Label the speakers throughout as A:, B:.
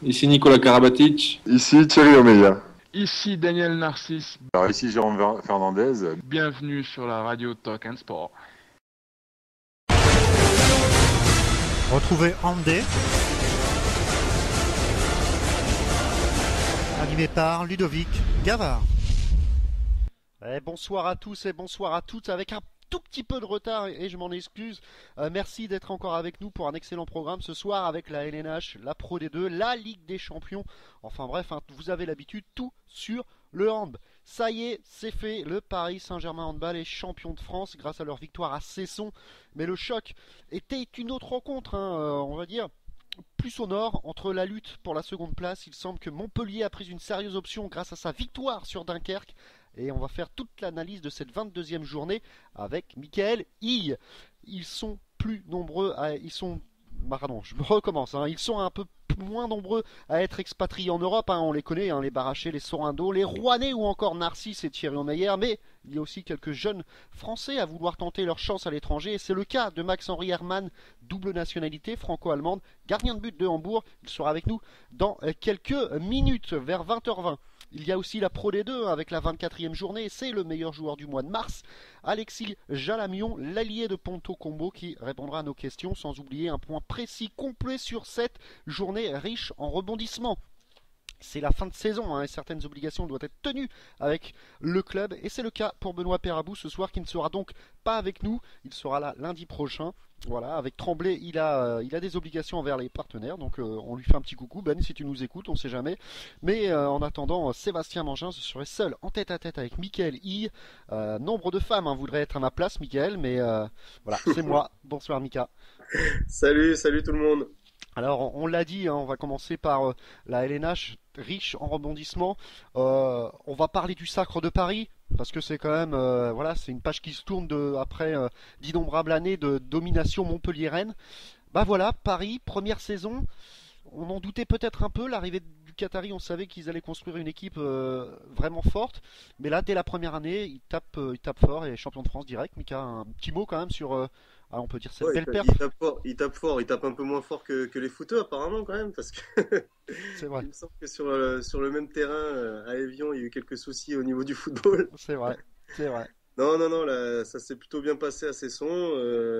A: Ici Nicolas Karabatic.
B: Ici Thierry Omeya.
C: Ici Daniel Narcisse.
B: Alors ici Jérôme Fernandez.
C: Bienvenue sur la radio Talk and Sport.
D: Retrouvez Andé, animé par Ludovic Gavard. Bonsoir à tous et bonsoir à toutes, avec un tout petit peu de retard et je m'en excuse. Merci d'être encore avec nous pour un excellent programme ce soir avec la LNH, la Pro D2, la Ligue des Champions. Enfin bref, vous avez l'habitude, tout sur le hand. Ça y est, c'est fait, le Paris Saint-Germain Handball est champion de France grâce à leur victoire à Cesson. Mais le choc était une autre rencontre, on va dire. Plus au nord, entre la lutte pour la seconde place, il semble que Montpellier a pris une sérieuse option grâce à sa victoire sur Dunkerque. Et on va faire toute l'analyse de cette 22e journée avec Michael Hille. Ils sont plus nombreux à... Ils sont un peu moins nombreux à être expatriés en Europe. On les connaît, les Barachés, les Sorando, les Rouennais ou encore Narcisse et Thierry Omeyer. Mais il y a aussi quelques jeunes Français à vouloir tenter leur chance à l'étranger. Et c'est le cas de Max-Henri Hermann, double nationalité franco-allemande, gardien de but de Hambourg. Il sera avec nous dans quelques minutes, vers 20h20. Il y a aussi la Pro D2 avec la 24e journée. C'est le meilleur joueur du mois de mars, Alexis Jalamion, l'allié de Ponto Combo, qui répondra à nos questions, sans oublier un point précis complet sur cette journée riche en rebondissements. C'est la fin de saison et certaines obligations doivent être tenues avec le club. Et c'est le cas pour Benoît Perabou ce soir, qui ne sera donc pas avec nous. Il sera là lundi prochain. Voilà, avec Tremblay, il a des obligations envers les partenaires. Donc on lui fait un petit coucou. Ben, si tu nous écoutes, on ne sait jamais. Mais en attendant, Sébastien Mangin se serait seul en tête à tête avec Michael Hille. Nombre de femmes voudraient être à ma place, Michael. Mais voilà, c'est moi. Bonsoir Mika.
E: Salut tout le monde.
D: Alors, on l'a dit, on va commencer par la LNH, riche en rebondissements. On va parler du Sacre de Paris, parce que c'est quand même, c'est une page qui se tourne après d'innombrables années de domination Montpellier-Rennes. Bah voilà, Paris, première saison. On en doutait peut-être un peu, l'arrivée du Qatari, on savait qu'ils allaient construire une équipe vraiment forte. Mais là, dès la première année, ils tapent fort et champion de France direct. Mika, un petit mot quand même sur... on peut dire cette
E: Ouais,
D: belle perf.
E: il tape un peu moins fort que les footeux apparemment quand même, parce que
D: C'est vrai.
E: il me semble que sur le même terrain à Évian, il y a eu quelques soucis au niveau du football.
D: C'est vrai, c'est vrai.
E: Non, là, ça s'est plutôt bien passé à Cesson.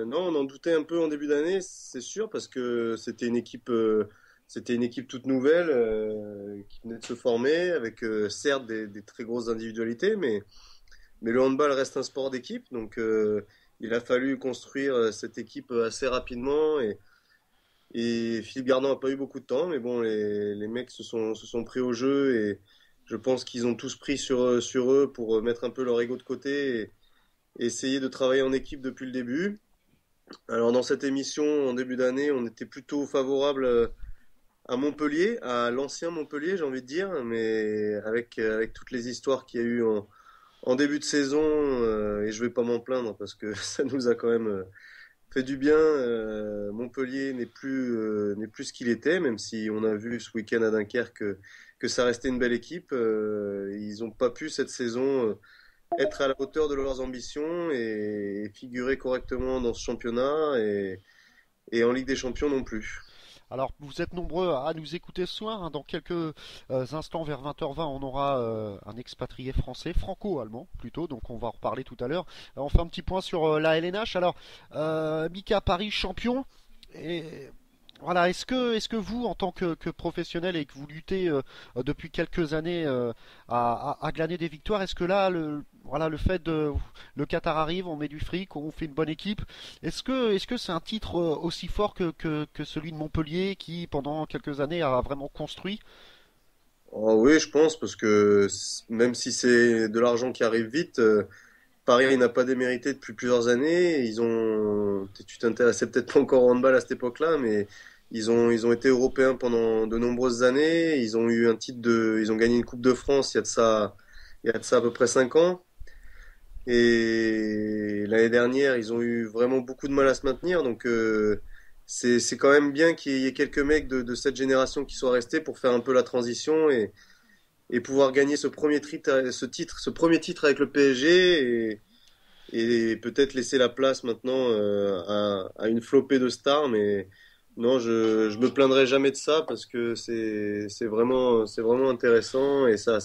E: Non, on en doutait un peu en début d'année, c'est sûr, parce que c'était une équipe toute nouvelle qui venait de se former, avec certes des très grosses individualités, mais le handball reste un sport d'équipe, donc il a fallu construire cette équipe assez rapidement et Philippe Gardant n'a pas eu beaucoup de temps, mais bon, les mecs se sont pris au jeu et je pense qu'ils ont tous pris sur eux pour mettre un peu leur ego de côté et essayer de travailler en équipe depuis le début. Alors dans cette émission, en début d'année, on était plutôt favorable à Montpellier, à l'ancien Montpellier, j'ai envie de dire, mais avec toutes les histoires qu'il y a eu en début de saison, et je vais pas m'en plaindre parce que ça nous a quand même fait du bien. Montpellier n'est plus ce qu'il était, même si on a vu ce week-end à Dunkerque que ça restait une belle équipe. Ils n'ont pas pu cette saison être à la hauteur de leurs ambitions et figurer correctement dans ce championnat et en Ligue des Champions non plus.
D: Alors, vous êtes nombreux à nous écouter ce soir. Dans quelques instants, vers 20h20, on aura un expatrié français, franco-allemand plutôt, donc on va en reparler tout à l'heure. On fait un petit point sur la LNH. Alors, Mika, Paris champion. Et voilà, est-ce que vous, en tant que professionnel et que vous luttez depuis quelques années à glaner des victoires, est-ce que là, le fait de le Qatar arrive, on met du fric, on fait une bonne équipe, est-ce que c'est un titre aussi fort que celui de Montpellier qui, pendant quelques années, a vraiment construit?
E: Oh oui, je pense, parce que même si c'est de l'argent qui arrive vite, Paris n'a pas démérité depuis plusieurs années. Tu t'intéressais peut-être pas encore au handball à cette époque-là, mais ils ont été européens pendant de nombreuses années. Ils ont gagné une Coupe de France il y a de ça à peu près 5 ans. Et l'année dernière, ils ont eu vraiment beaucoup de mal à se maintenir. Donc, c'est quand même bien qu'il y ait quelques mecs de cette génération qui soient restés pour faire un peu la transition et pouvoir gagner ce premier titre avec le PSG et peut-être laisser la place maintenant à une flopée de stars. Mais Non, je me plaindrai jamais de ça parce que c'est vraiment intéressant et ça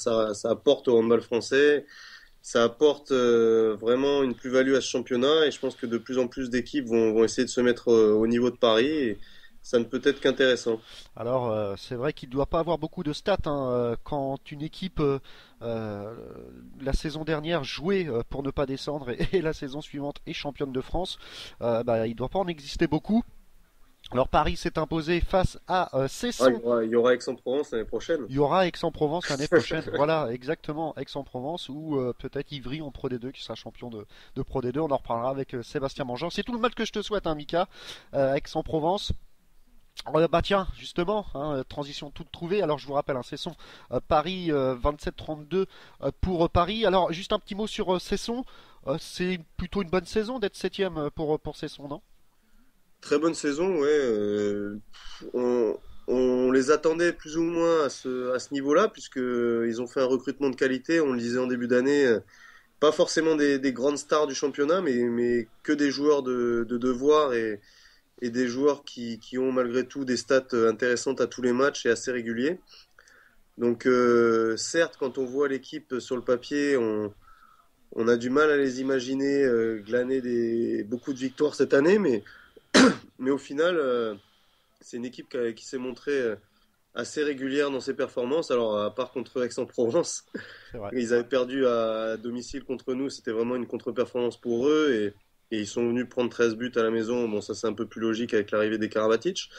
E: apporte au handball français. Ça apporte vraiment une plus-value à ce championnat et je pense que de plus en plus d'équipes vont essayer de se mettre au niveau de Paris et ça ne peut être qu'intéressant.
D: Alors, c'est vrai qu'il ne doit pas avoir beaucoup de stats hein, quand une équipe euh, la saison dernière jouait pour ne pas descendre et la saison suivante est championne de France. Il ne doit pas en exister beaucoup. Alors Paris s'est imposé face à
E: Ah,
D: Cesson.
E: il y aura Aix-en-Provence l'année prochaine.
D: Il y aura Aix-en-Provence l'année prochaine. Voilà, exactement, Aix-en-Provence ou peut-être Ivry en Pro D2 qui sera champion de Pro D2. On en reparlera avec Sébastien Mangin. C'est tout le mal que je te souhaite, hein, Mika. Aix-en-Provence. Bah tiens, justement, hein, transition toute trouvée. Alors je vous rappelle, hein, Cesson, Paris 27-32 pour Paris. Alors juste un petit mot sur Cesson. C'est plutôt une bonne saison d'être septième pour Cesson, non?
E: Très bonne saison, ouais. On les attendait plus ou moins à ce niveau-là, puisque ils ont fait un recrutement de qualité, on le disait en début d'année, pas forcément des grandes stars du championnat, mais que des joueurs de devoir et des joueurs qui ont malgré tout des stats intéressantes à tous les matchs et assez réguliers. Donc certes, quand on voit l'équipe sur le papier, on a du mal à les imaginer glaner beaucoup de victoires cette année, mais au final, c'est une équipe qui s'est montrée assez régulière dans ses performances. Alors, à part contre Aix-en-Provence,
D: C'est vrai.
E: ils avaient perdu à domicile contre nous. C'était vraiment une contre-performance pour eux. Et ils sont venus prendre 13 buts à la maison. Bon, ça, c'est un peu plus logique avec l'arrivée des Karabatic.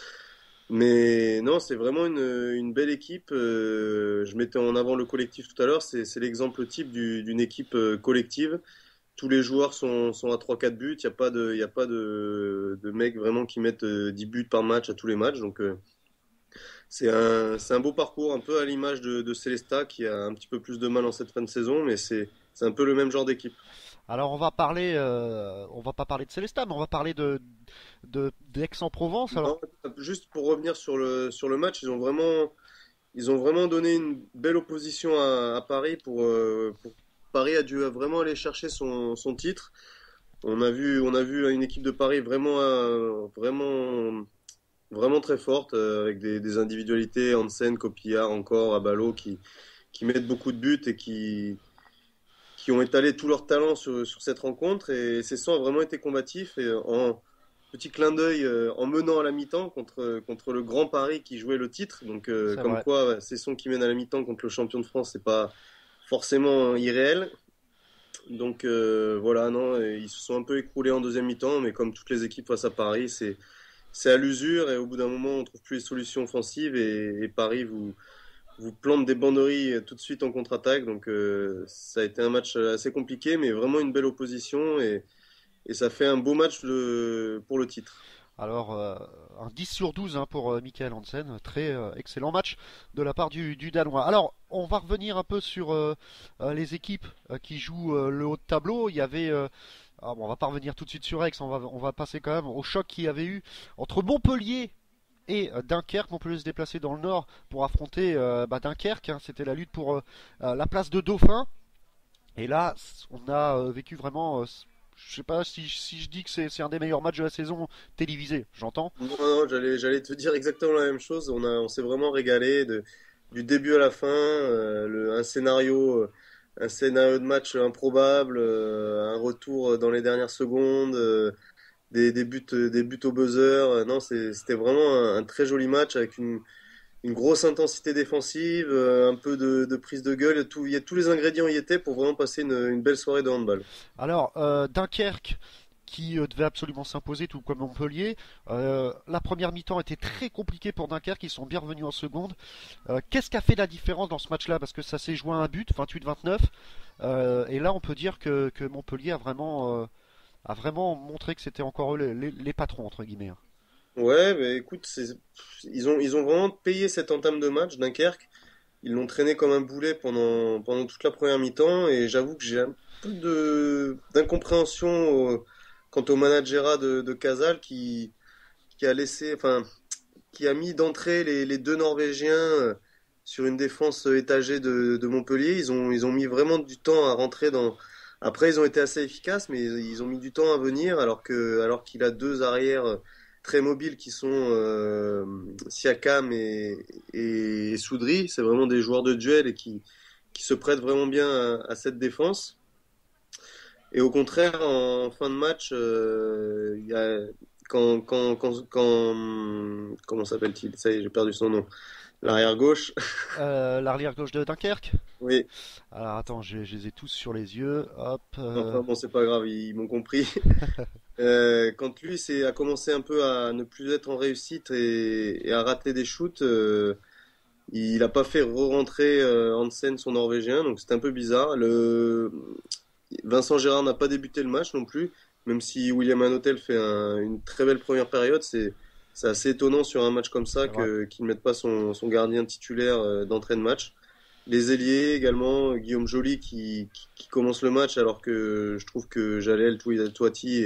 E: Mais non, c'est vraiment une belle équipe. Je mettais en avant le collectif tout à l'heure. C'est l'exemple type d'une équipe collective. Tous les joueurs sont à 3-4 buts. Il y a pas de mecs vraiment qui mettent 10 buts par match à tous les matchs. Donc, c'est un beau parcours, un peu à l'image de Célestat qui a un petit peu plus de mal en cette fin de saison, mais c'est un peu le même genre d'équipe.
D: Alors on va pas parler de Célestat, mais on va parler d'Aix-en-Provence. Alors
E: Non, juste pour revenir sur le match, ils ont vraiment donné une belle opposition à Paris pour Paris a dû vraiment aller chercher son titre. On a vu une équipe de Paris vraiment très forte avec des individualités, Hansen, Copillard, encore Abalo qui mettent beaucoup de buts et qui ont étalé tout leur talent sur cette rencontre et Cesson a vraiment été combatif et en petit clin d'œil en menant à la mi-temps contre le Grand Paris qui jouait le titre. Donc
D: c'est
E: comme
D: vrai.
E: quoi Cesson qui mène à la mi-temps contre le champion de France, c'est pas forcément irréel. Donc voilà, non, et ils se sont un peu écroulés en deuxième mi-temps, mais comme toutes les équipes face à Paris, c'est à l'usure et au bout d'un moment on trouve plus les solutions offensives et Paris vous plante des banderies tout de suite en contre-attaque. Donc ça a été un match assez compliqué, mais vraiment une belle opposition et ça fait un beau match pour le titre.
D: Alors un 10 sur 12 hein, pour Michael Hansen, très excellent match de la part du Danois. Alors on va revenir un peu sur les équipes qui jouent le haut de tableau. Il y avait on va pas revenir tout de suite sur Aix, on va passer quand même au choc qu'il y avait eu entre Montpellier et Dunkerque. Montpellier se déplaçait dans le nord pour affronter Dunkerque, hein. C'était la lutte pour la place de Dauphin. Et là, on a vécu vraiment. Je sais pas si je dis que c'est un des meilleurs matchs de la saison télévisé, j'entends.
E: Non, non, j'allais te dire exactement la même chose. On s'est vraiment régalé du début à la fin. Un scénario de match improbable, un retour dans les dernières secondes, des buts au buzzer. Non, c'était vraiment un très joli match avec une grosse intensité défensive, un peu de prise de gueule. Tous les ingrédients y étaient pour vraiment passer une belle soirée de handball.
D: Alors, Dunkerque qui devait absolument s'imposer, tout comme Montpellier. La première mi-temps était très compliquée pour Dunkerque, ils sont bien revenus en seconde. Qu'est-ce qui a fait la différence dans ce match-là? Parce que ça s'est joué à un but, 28-29. Et là, on peut dire que Montpellier a vraiment montré que c'était encore eux les patrons, entre guillemets, hein.
E: Ouais, mais écoute, ils ont vraiment payé cette entame de match, Dunkerque. Ils l'ont traîné comme un boulet pendant toute la première mi-temps et j'avoue que j'ai un peu d'incompréhension quant au managerat de Casal qui a laissé, enfin, qui a mis d'entrée les deux Norvégiens sur une défense étagée de Montpellier. Ils ont mis vraiment du temps à rentrer dans. Après, ils ont été assez efficaces, mais ils ont mis du temps à venir alors qu'il a deux arrières très mobiles qui sont Siakam et Soudri. C'est vraiment des joueurs de duel et qui se prêtent vraiment bien à cette défense. Et au contraire, en fin de match, il y a, comment s'appelle-t-il? Ça y est, j'ai perdu son nom. L'arrière gauche.
D: L'arrière gauche de Dunkerque.
E: Oui.
D: Alors attends, je les ai tous sur les yeux. Hop.
E: Enfin bon, c'est pas grave, ils m'ont compris. Quand lui a commencé un peu à ne plus être en réussite et à rater des shoots, il a pas fait re-rentrer Hansen, son Norvégien, donc c'était un peu bizarre. Vincent Gérard n'a pas débuté le match non plus, même si William Hanotel fait une très belle première période. C'est assez étonnant sur un match comme ça
D: C'est vrai.
E: qu'il ne mette pas son gardien titulaire d'entrée de match. Les ailiers également, Guillaume Joly qui commence le match alors que je trouve que Jalel Touati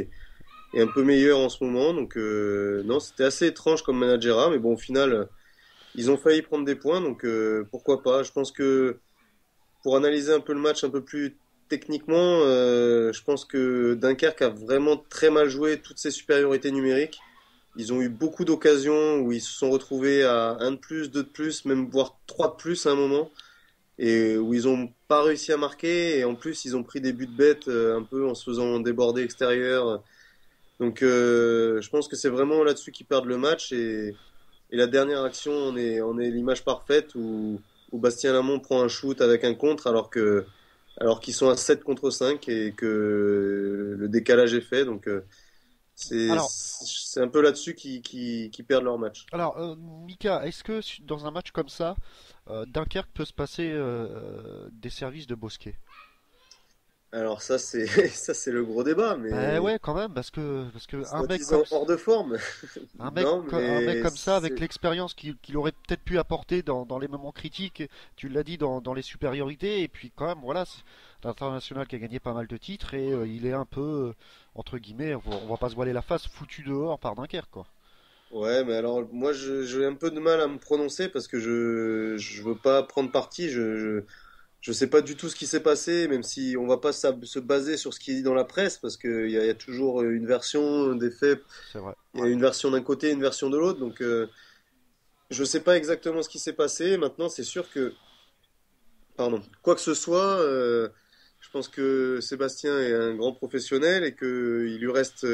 E: est un peu meilleur en ce moment. Donc non, c'était assez étrange comme managera, mais bon, au final, ils ont failli prendre des points, donc pourquoi pas. Je pense que pour analyser un peu le match un peu plus techniquement, je pense que Dunkerque a vraiment très mal joué toutes ses supériorités numériques. Ils ont eu beaucoup d'occasions où ils se sont retrouvés à un de plus, deux de plus, même voire trois de plus à un moment, et où ils ont pas réussi à marquer. Et en plus, ils ont pris des buts bêtes un peu en se faisant déborder extérieur. Donc, je pense que c'est vraiment là-dessus qu'ils perdent le match. Et la dernière action en est l'image parfaite où Bastien Lamont prend un shoot avec un contre alors qu'ils sont à 7 contre 5 et que le décalage est fait. Donc,
D: Alors,
E: c'est un peu là-dessus qu'ils perdent leur match.
D: Mika, est-ce que dans un match comme ça, Dunkerque peut se passer des services de Bosquet?
E: Alors ça, c'est ça, c'est le gros débat,
D: Ben
E: mais
D: ouais, quand même, parce que
E: soi-disant hors de forme. Non,
D: Un mec
E: mais
D: comme ça, avec l'expérience qu'il aurait peut-être pu apporter dans les moments critiques, tu l'as dit, dans les supériorités, et puis quand même, voilà, c'est l'international qui a gagné pas mal de titres, et il est un peu, entre guillemets, on va pas se voiler la face, foutu dehors par Dunkerque, quoi.
E: ouais, mais alors moi j'ai un peu de mal à me prononcer parce que je veux pas prendre parti. Je sais pas du tout ce qui s'est passé, même si on va pas se baser sur ce qui est dit dans la presse parce il y a toujours une version des faits.
D: C'est vrai.
E: Il y a une version d'un côté, une version de l'autre. Donc je sais pas exactement ce qui s'est passé. Maintenant, c'est sûr que, pardon, quoi que ce soit, je pense que Sébastien est un grand professionnel et que il lui reste,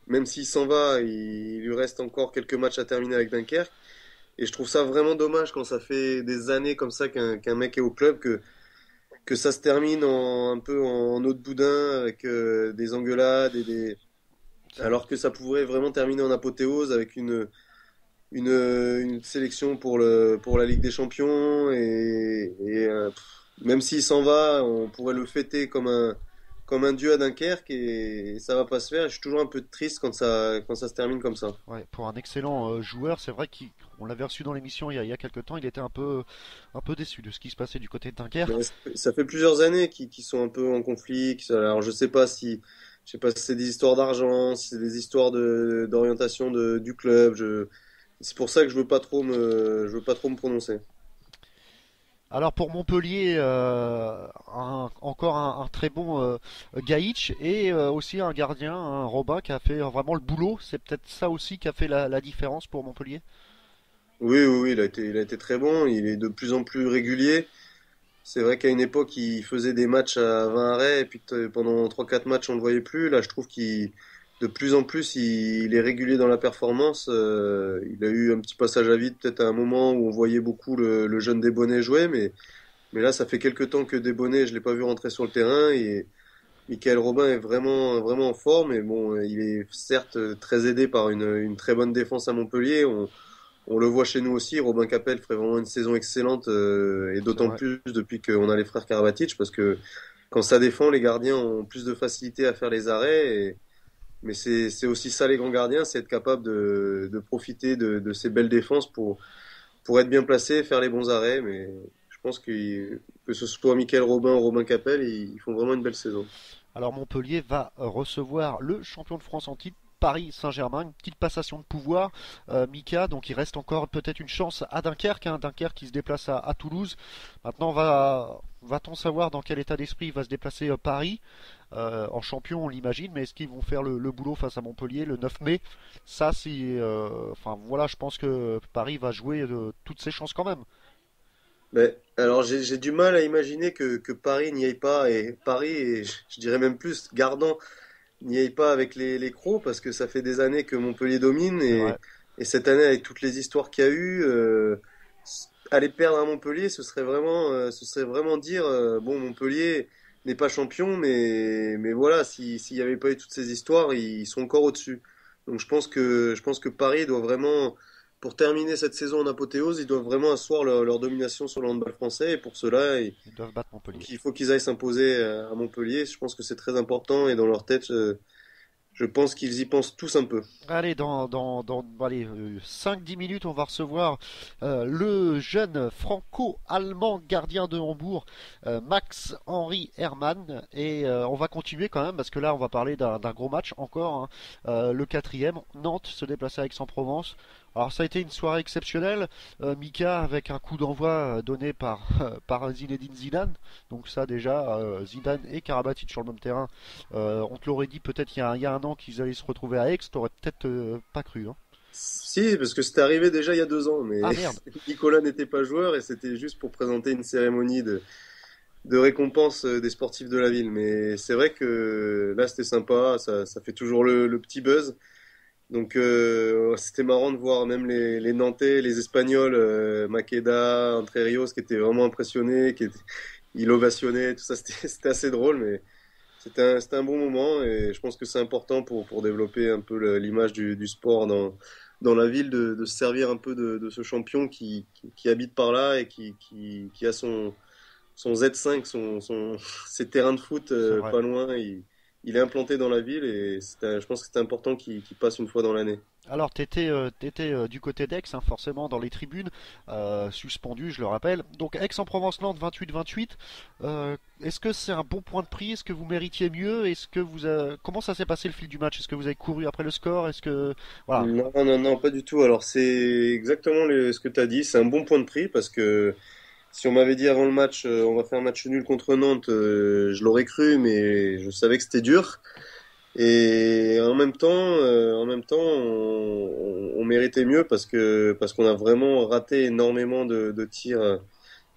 E: même s'il s'en va, il lui reste encore quelques matchs à terminer avec Dunkerque. Et je trouve ça vraiment dommage quand ça fait des années comme ça qu'un mec est au club que ça se termine un peu en eau de boudin avec des engueulades
D: C'est vrai.
E: alors que ça pourrait vraiment terminer en apothéose avec une sélection pour la Ligue des Champions même s'il s'en va, on pourrait le fêter comme un dieu à Dunkerque et ça va pas se faire. Et je suis toujours un peu triste quand ça se termine comme ça.
D: Ouais, pour un excellent joueur, c'est vrai qu'on l'avait reçu dans l'émission il y a quelques temps, il était un peu déçu de ce qui se passait du côté de Dunkerque.
E: Mais ça fait plusieurs années qu'ils sont un peu en conflit. Alors je sais pas si c'est des histoires d'argent, si c'est des histoires d'orientation du club. C'est pour ça que je veux pas trop me prononcer.
D: Alors pour Montpellier, encore un très bon Gaïch et aussi un gardien, un Robin qui a fait vraiment le boulot. C'est peut-être ça aussi qui a fait la différence pour Montpellier.
E: Oui, il a été très bon. Il est de plus en plus régulier. C'est vrai qu'à une époque, il faisait des matchs à 20 arrêts et puis pendant trois quatre matchs, on ne le voyait plus. Là, je trouve qu'il, de plus en plus, il est régulier dans la performance. Il a eu un petit passage à vide, peut-être à un moment où on voyait beaucoup le jeune Desbonnets jouer, mais là, ça fait quelques temps que Desbonnets, je l'ai pas vu rentrer sur le terrain et Michael Robin est vraiment en forme. Et bon, il est certes très aidé par une très bonne défense à Montpellier. On le voit chez nous aussi, Robin Capel ferait vraiment une saison excellente et
D: C'est
E: d'autant
D: vrai.
E: plus depuis qu'on a les frères Karabatic parce que quand ça défend, les gardiens ont plus de facilité à faire les arrêts. Mais c'est aussi ça les grands gardiens, c'est être capable de profiter de ces belles défenses pour être bien placé, faire les bons arrêts. Mais je pense que ce soit Michael Robin ou Robin Capel, ils font vraiment une belle saison.
D: Alors Montpellier va recevoir le champion de France en titre Paris Saint-Germain, une petite passation de pouvoir, Mika, donc il reste encore peut-être une chance à Dunkerque, hein, Dunkerque qui se déplace à Toulouse. Maintenant, va-t-on savoir dans quel état d'esprit il va se déplacer Paris en champion, on l'imagine, mais est-ce qu'ils vont faire le boulot face à Montpellier le 9 mai? Ça, enfin voilà, je pense que Paris va jouer toutes ses chances quand même.
E: Mais, alors j'ai du mal à imaginer que Paris n'y aille pas, et Paris, et je dirais même plus, Gardan n'y aille pas avec les Crocs, parce que ça fait des années que Montpellier domine,
D: C'est vrai.
E: et cette année, avec toutes les histoires qu'il y a eu, aller perdre à Montpellier, ce serait vraiment dire, bon, Montpellier n'est pas champion, mais voilà, s'il n'y avait pas eu toutes ces histoires, ils sont encore au-dessus. Donc je pense que Paris doit vraiment, pour terminer cette saison en apothéose, ils doivent vraiment asseoir leur domination sur le handball français, et pour cela,
D: Ils doivent battre Montpellier.
E: il faut qu'ils aillent s'imposer à Montpellier. Je pense que c'est très important, et dans leur tête, je pense qu'ils y pensent tous un peu.
D: Allez, allez, 5-10 minutes, on va recevoir le jeune franco-allemand gardien de Hambourg, Max-Henri Hermann. Et on va continuer quand même, parce que là, on va parler d'un gros match encore, hein. Le quatrième, Nantes se déplaçait à Aix-en-Provence. Alors ça a été une soirée exceptionnelle, Mika, avec un coup d'envoi donné par Zinedine Zidane. Donc ça déjà, Zidane et Karabatic sur le même terrain. On te l'aurait dit peut-être il y a un an qu'ils allaient se retrouver à Aix, t'aurais peut-être pas cru, hein.
E: Si, parce que c'était arrivé déjà il y a 2 ans, mais
D: Ah merde.
E: Nicolas n'était pas joueur, et c'était juste pour présenter une cérémonie de récompense des sportifs de la ville. Mais c'est vrai que là, c'était sympa, ça fait toujours le petit buzz. Donc c'était marrant de voir même les Nantais, les Espagnols, Maqueda, Entre Rios, qui étaient vraiment impressionnés, ils ovationnaient, tout ça, c'était assez drôle, mais c'était un bon moment, et je pense que c'est important pour développer un peu l'image du sport dans la ville, de se servir un peu de ce champion qui habite par là, et qui a son Z5, ses terrains de foot
D: C'est vrai.
E: pas loin. Il est implanté dans la ville, et je pense que c'est important qu'il passe une fois dans l'année.
D: Alors, t'étais du côté d'Aix, hein, forcément, dans les tribunes, suspendu, je le rappelle. Donc, Aix-en-Provence-Nantes 28-28. Est-ce que c'est un bon point de prix? Est-ce que vous méritiez mieux? Comment ça s'est passé le fil du match? Est-ce que vous avez couru après le score? Voilà.
E: Non, non, non, pas du tout. Alors c'est exactement ce que tu as dit. C'est un bon point de prix, parce que si on m'avait dit avant le match, on va faire un match nul contre Nantes, je l'aurais cru, mais je savais que c'était dur. Et en même temps, on méritait mieux, parce qu'on a vraiment raté énormément de tirs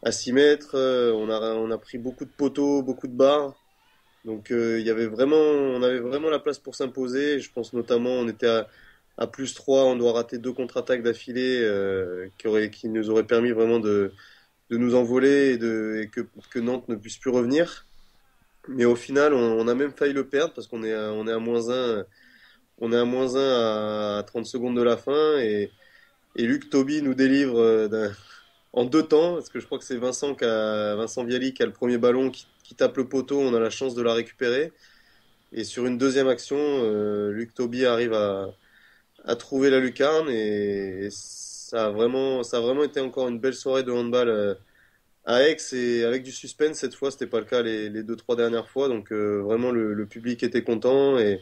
E: à 6 mètres. On a pris beaucoup de poteaux, beaucoup de barres. Donc on avait vraiment la place pour s'imposer. Je pense notamment, on était à +3, on doit rater 2 contre-attaques d'affilée, qui nous auraient permis vraiment de nous envoler, et que Nantes ne puisse plus revenir. Mais au final, on a même failli le perdre, parce on est à -1, on est à -1 à 30 secondes de la fin, et Luc Toby nous délivre en 2 temps, parce que je crois que c'est Vincent Viali qui a le premier ballon, qui tape le poteau, on a la chance de la récupérer. Et sur une deuxième action, Luc Toby arrive à trouver la lucarne, et ça a vraiment été encore une belle soirée de handball à Aix, et avec du suspense cette fois. C'était pas le cas les 2, 3 dernières fois. Donc vraiment le public était content, et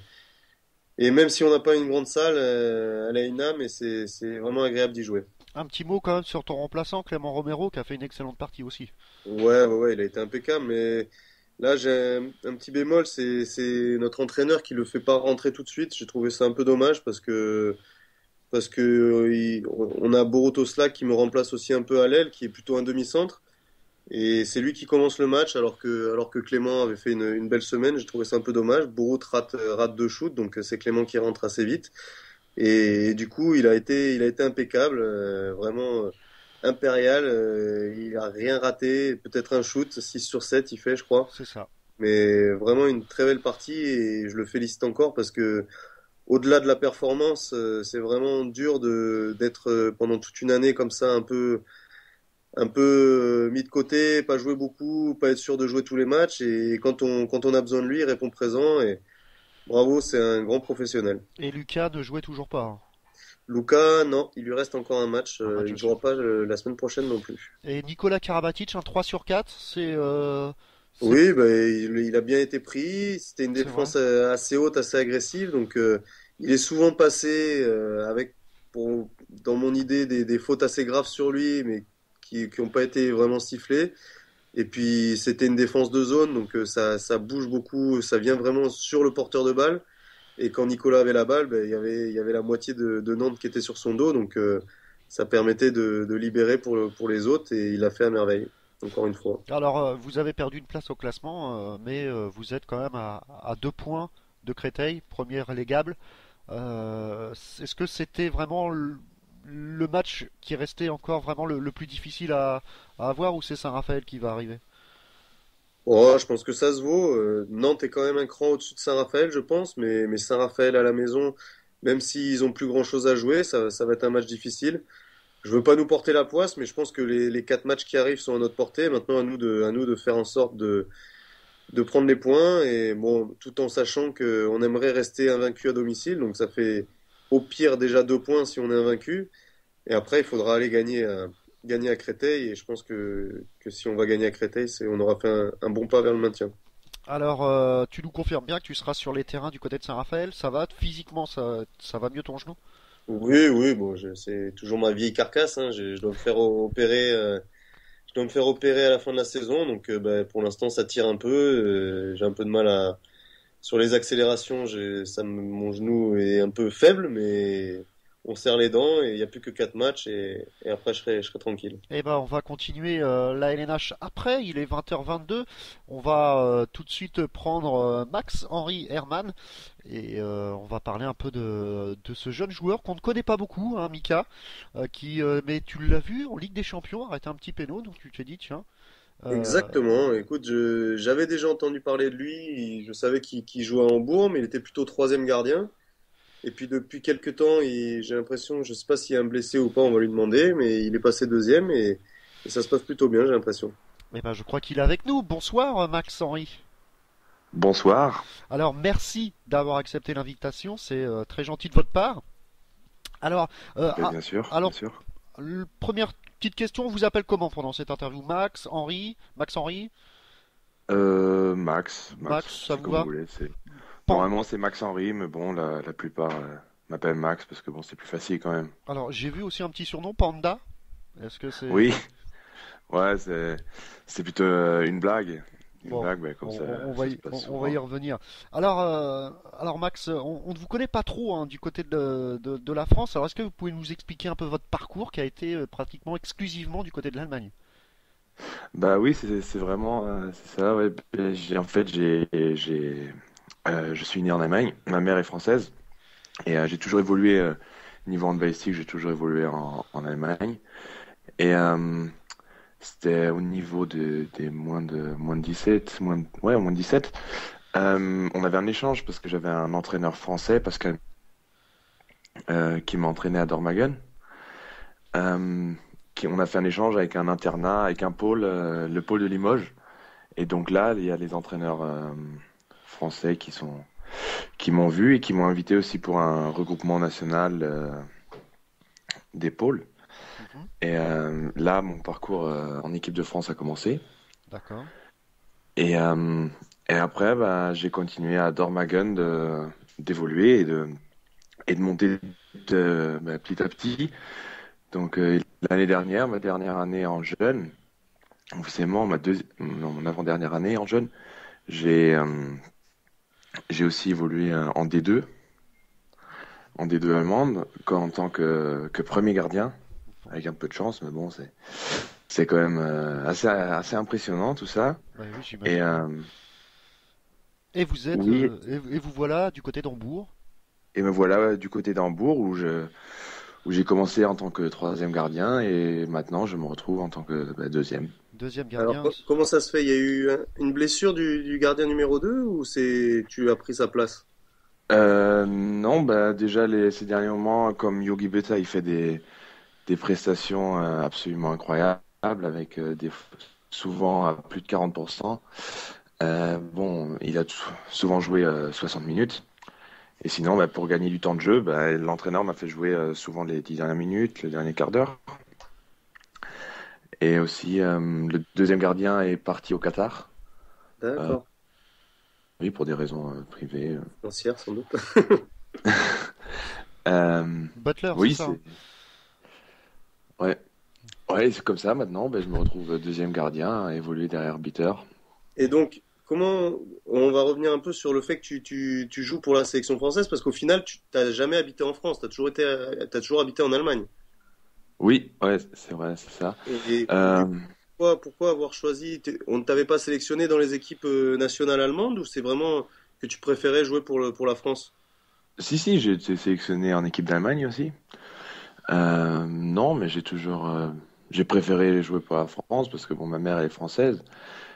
E: même si on n'a pas une grande salle, elle a une âme, et c'est vraiment agréable d'y jouer.
D: Un petit mot quand même sur ton remplaçant, Clément Romero, qui a fait une excellente partie aussi.
E: Ouais, ouais, ouais, il a été impeccable, mais là j'ai un petit bémol, c'est notre entraîneur qui le fait pas rentrer tout de suite. J'ai trouvé ça un peu dommage, parce que on a Borotoslav qui me remplace aussi un peu à l'aile, qui est plutôt un demi-centre, et c'est lui qui commence le match, alors que Clément avait fait une belle semaine. J'ai trouvé ça un peu dommage. Borut rate 2 shoots, donc c'est Clément qui rentre assez vite, et du coup il a été impeccable, vraiment impérial. Il a rien raté, peut-être un shoot, 6 sur 7 il fait, je crois.
D: C'est ça.
E: Mais vraiment une très belle partie, et je le félicite encore, parce que au-delà de la performance, c'est vraiment dur d'être pendant toute une année comme ça, un peu mis de côté, pas jouer beaucoup, pas être sûr de jouer tous les matchs, et quand on a besoin de lui, il répond présent, et bravo, c'est un grand professionnel.
D: Et Lucas ne jouait toujours pas, hein.
E: Luca, non, il lui reste encore un match,
D: Un match
E: il ne
D: aussi.
E: jouera pas la semaine prochaine non plus.
D: Et Nicolas Karabatic, un 3 sur 4, c'est
E: Oui, bah, il a bien été pris. C'était une
D: c'est vrai.
E: défense assez haute, assez agressive. Donc, il est souvent passé avec, dans mon idée, des fautes assez graves sur lui, mais qui n'ont pas été vraiment sifflées. Et puis c'était une défense de zone, donc ça bouge beaucoup, ça vient vraiment sur le porteur de balle. Et quand Nicolas avait la balle, ben, il y avait la moitié de Nantes qui était sur son dos, donc ça permettait de libérer pour les autres, et il l'a fait à merveille, encore une fois.
D: Alors, vous avez perdu une place au classement, mais vous êtes quand même à 2 points de Créteil, premier relégable. Est-ce que c'était vraiment le match qui restait encore vraiment le plus difficile à avoir, ou c'est Saint-Raphaël qui va arriver?
E: Oh, je pense que ça se vaut. Nantes est quand même un cran au-dessus de Saint-Raphaël, je pense, mais Saint-Raphaël à la maison, même s'ils ont plus grand-chose à jouer, ça va être un match difficile. Je veux pas nous porter la poisse, mais je pense que les 4 matchs qui arrivent sont à notre portée. Maintenant, à nous de faire en sorte de prendre les points, et bon, tout en sachant qu'on aimerait rester invaincu à domicile. Donc ça fait au pire déjà 2 points si on est invaincu. Et après, il faudra aller gagner à Créteil. Et je pense que si on va gagner à Créteil, on aura fait un bon pas vers le maintien.
D: Alors, tu nous confirmes bien que tu seras sur les terrains du côté de Saint-Raphaël? Ça va? Physiquement, ça va mieux ton genou?
E: Oui, oui, bon, c'est toujours ma vieille carcasse, hein. Je dois me faire opérer, je dois me faire opérer à la fin de la saison, donc bah, pour l'instant ça tire un peu. J'ai un peu de mal sur les accélérations. Mon genou est un peu faible, mais on serre les dents et il n'y a plus que 4 matchs, et après je serai tranquille.
D: Eh ben, on va continuer la LNH après. Il est 20h22. On va tout de suite prendre Max-Henri Hermann et on va parler un peu de ce jeune joueur qu'on ne connaît pas beaucoup, hein, Mika, mais tu l'as vu en Ligue des Champions arrêter un petit péno, donc tu t'es dit tiens. euh,
E: Exactement. Écoute, j'avais déjà entendu parler de lui. Je savais qu'il jouait à Hambourg, mais il était plutôt troisième gardien. Et puis depuis quelques temps, j'ai l'impression, je sais pas s'il y a un blessé ou pas, on va lui demander, mais il est passé deuxième, et ça se passe plutôt bien, j'ai l'impression.
D: eh ben, je crois qu'il est avec nous. Bonsoir Max-Henri.
B: Bonsoir.
D: Alors merci d'avoir accepté l'invitation, c'est très gentil de votre part. Alors,
B: Bien sûr,
D: alors
B: bien sûr.
D: première petite question, on vous appelle comment pendant cette interview? Max, Henri, Max Henri,
B: Max,
D: ça
B: c'est
D: vous
B: comme vous
D: va?
B: voulez.
D: Pan-
B: Normalement, c'est Max Henry, mais bon, la plupart m'appellent Max parce que bon, c'est plus facile quand même.
D: Alors j'ai vu aussi un petit surnom, Panda. Est-ce que c'est...
B: Oui, ouais, c'est plutôt une blague. Une
D: Bon,
B: blague, mais comme ça,
D: on va
B: ça se passe
D: on va y
B: souvent.
D: revenir. Alors Max, on ne vous connaît pas trop hein, du côté de la France. Alors est-ce que vous pouvez nous expliquer un peu votre parcours qui a été pratiquement exclusivement du côté de l'Allemagne?
B: Bah oui, c'est vraiment c'est ça. Ouais. En fait, je suis né en Allemagne. Ma mère est française et j'ai toujours évolué niveau handballistique. J'ai toujours évolué en Allemagne. Et c'était au niveau des moins de 17, ouais, moins de 17. On avait un échange parce que j'avais un entraîneur français, Pascal, qui m'a entraîné à Dormagen. On a fait un échange avec un internat, avec un pôle, le pôle de Limoges. Et donc là, il y a les entraîneurs français qui m'ont vu et qui m'ont invité aussi pour un regroupement national des pôles.
D: Mhm,
B: Et là, mon parcours en équipe de France a commencé.
D: d'accord.
B: Et, euh, et après, bah, j'ai continué à Dormagen d'évoluer et de monter petit à petit. Donc l'année dernière, ma dernière année en jeune, officiellement non, mon avant-dernière année en jeune, j'ai j'ai aussi évolué en D2 allemande, en tant que premier gardien,
D: Bon,
B: avec un peu de chance, mais bon, c'est quand même assez impressionnant tout ça.
D: bah oui,
B: Et
D: j'imagine. Et vous êtes
B: oui,
D: et vous voilà du côté d'Hambourg.
B: et me voilà du côté d'Hambourg où j'ai commencé en tant que troisième gardien et maintenant je me retrouve en tant que deuxième.
D: Deuxième
E: Alors,
D: gardien.
E: comment ça se fait? Il y a eu une blessure du gardien numéro 2, ou tu as pris sa place?
B: Non, bah déjà ces derniers moments, comme Yogi Berra, il fait des prestations absolument incroyables avec souvent à plus de 40%. Bon, il a souvent joué 60 minutes. Et sinon, bah, pour gagner du temps de jeu, bah, l'entraîneur m'a fait jouer souvent les 10 dernières minutes, le dernier quart d'heure. Et aussi, le deuxième gardien est parti au Qatar. Euh,
E: D'accord.
B: oui, pour des raisons privées.
E: Financière, sans doute.
D: Butler,
B: Oui,
D: c'est ça, hein.
B: ouais, ouais, c'est comme ça maintenant. Ben, je me retrouve deuxième gardien à évoluer derrière Bitter.
E: Et donc, comment on va revenir un peu sur le fait que tu joues pour la sélection française parce qu'au final, tu t'as jamais habité en France, t'as toujours habité en Allemagne.
B: Oui, ouais, c'est vrai, c'est ça.
E: Et du coup,
B: Euh,
E: pourquoi avoir choisi, on ne t'avait pas sélectionné dans les équipes nationales allemandes ou c'est vraiment que tu préférais jouer pour la France?
B: si, j'ai été sélectionné en équipe d'Allemagne aussi. Non, mais j'ai préféré jouer pour la France parce que bon, ma mère elle est française.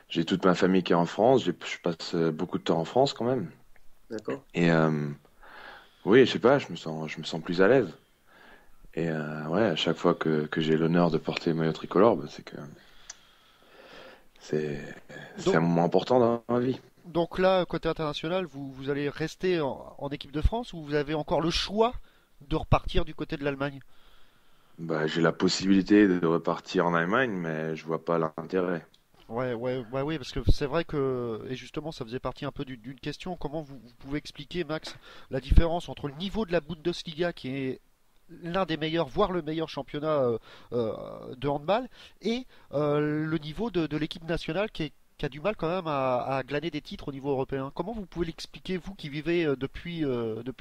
B: J'ai toute ma famille qui est en France. Je passe beaucoup de temps en France quand même.
E: D'accord.
B: Et oui, je sais pas, je me sens plus à l'aise. Et ouais, à chaque fois que j'ai l'honneur de porter le maillot tricolore, bah, c'est que c'est c'est
D: Donc,
B: un moment important dans ma vie.
D: donc là, côté international, vous allez rester en équipe de France ou vous avez encore le choix de repartir du côté de l'Allemagne?
B: Bah, j'ai la possibilité de repartir en Allemagne, mais je vois pas l'intérêt.
D: Ouais, parce que c'est vrai que, et justement, ça faisait partie un peu d'une question, comment vous pouvez expliquer, Max, la différence entre le niveau de la Bundesliga, qui est l'un des meilleurs, voire le meilleur championnat de handball, et le niveau de l'équipe nationale qui a du mal quand même à glaner des titres au niveau européen. Comment vous pouvez l'expliquer, vous qui vivez depuis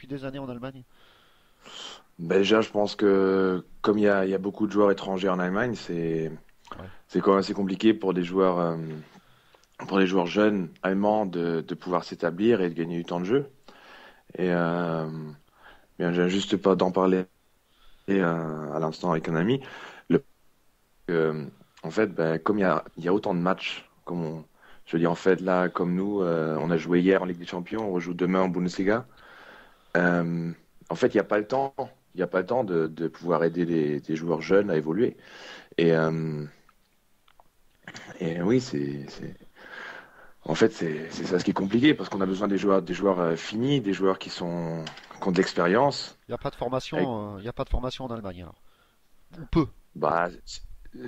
D: des années en Allemagne?
B: Bah, déjà, je pense que comme il y a beaucoup de joueurs étrangers en Allemagne,
D: Ouais.
B: c'est quand même assez compliqué pour les joueurs jeunes allemands de pouvoir s'établir et de gagner du temps de jeu. Et bien, je viens juste pas d'en parler à l'instant avec un ami. Le, En fait, ben, comme il y a autant de matchs, je veux dire, en fait, là, comme nous, on a joué hier en Ligue des Champions, on rejoue demain en Bundesliga. Euh, En fait, il n'y a pas le temps. Il n'y a pas le temps de pouvoir aider des joueurs jeunes à évoluer. Et, et oui, en fait, c'est ça ce qui est compliqué parce qu'on a besoin des joueurs finis, des joueurs qui ont de l'expérience.
D: Il n'y a pas de
B: Avec-
D: formation, il y a pas de formation en Allemagne, alors. Ou peu.
B: Bah,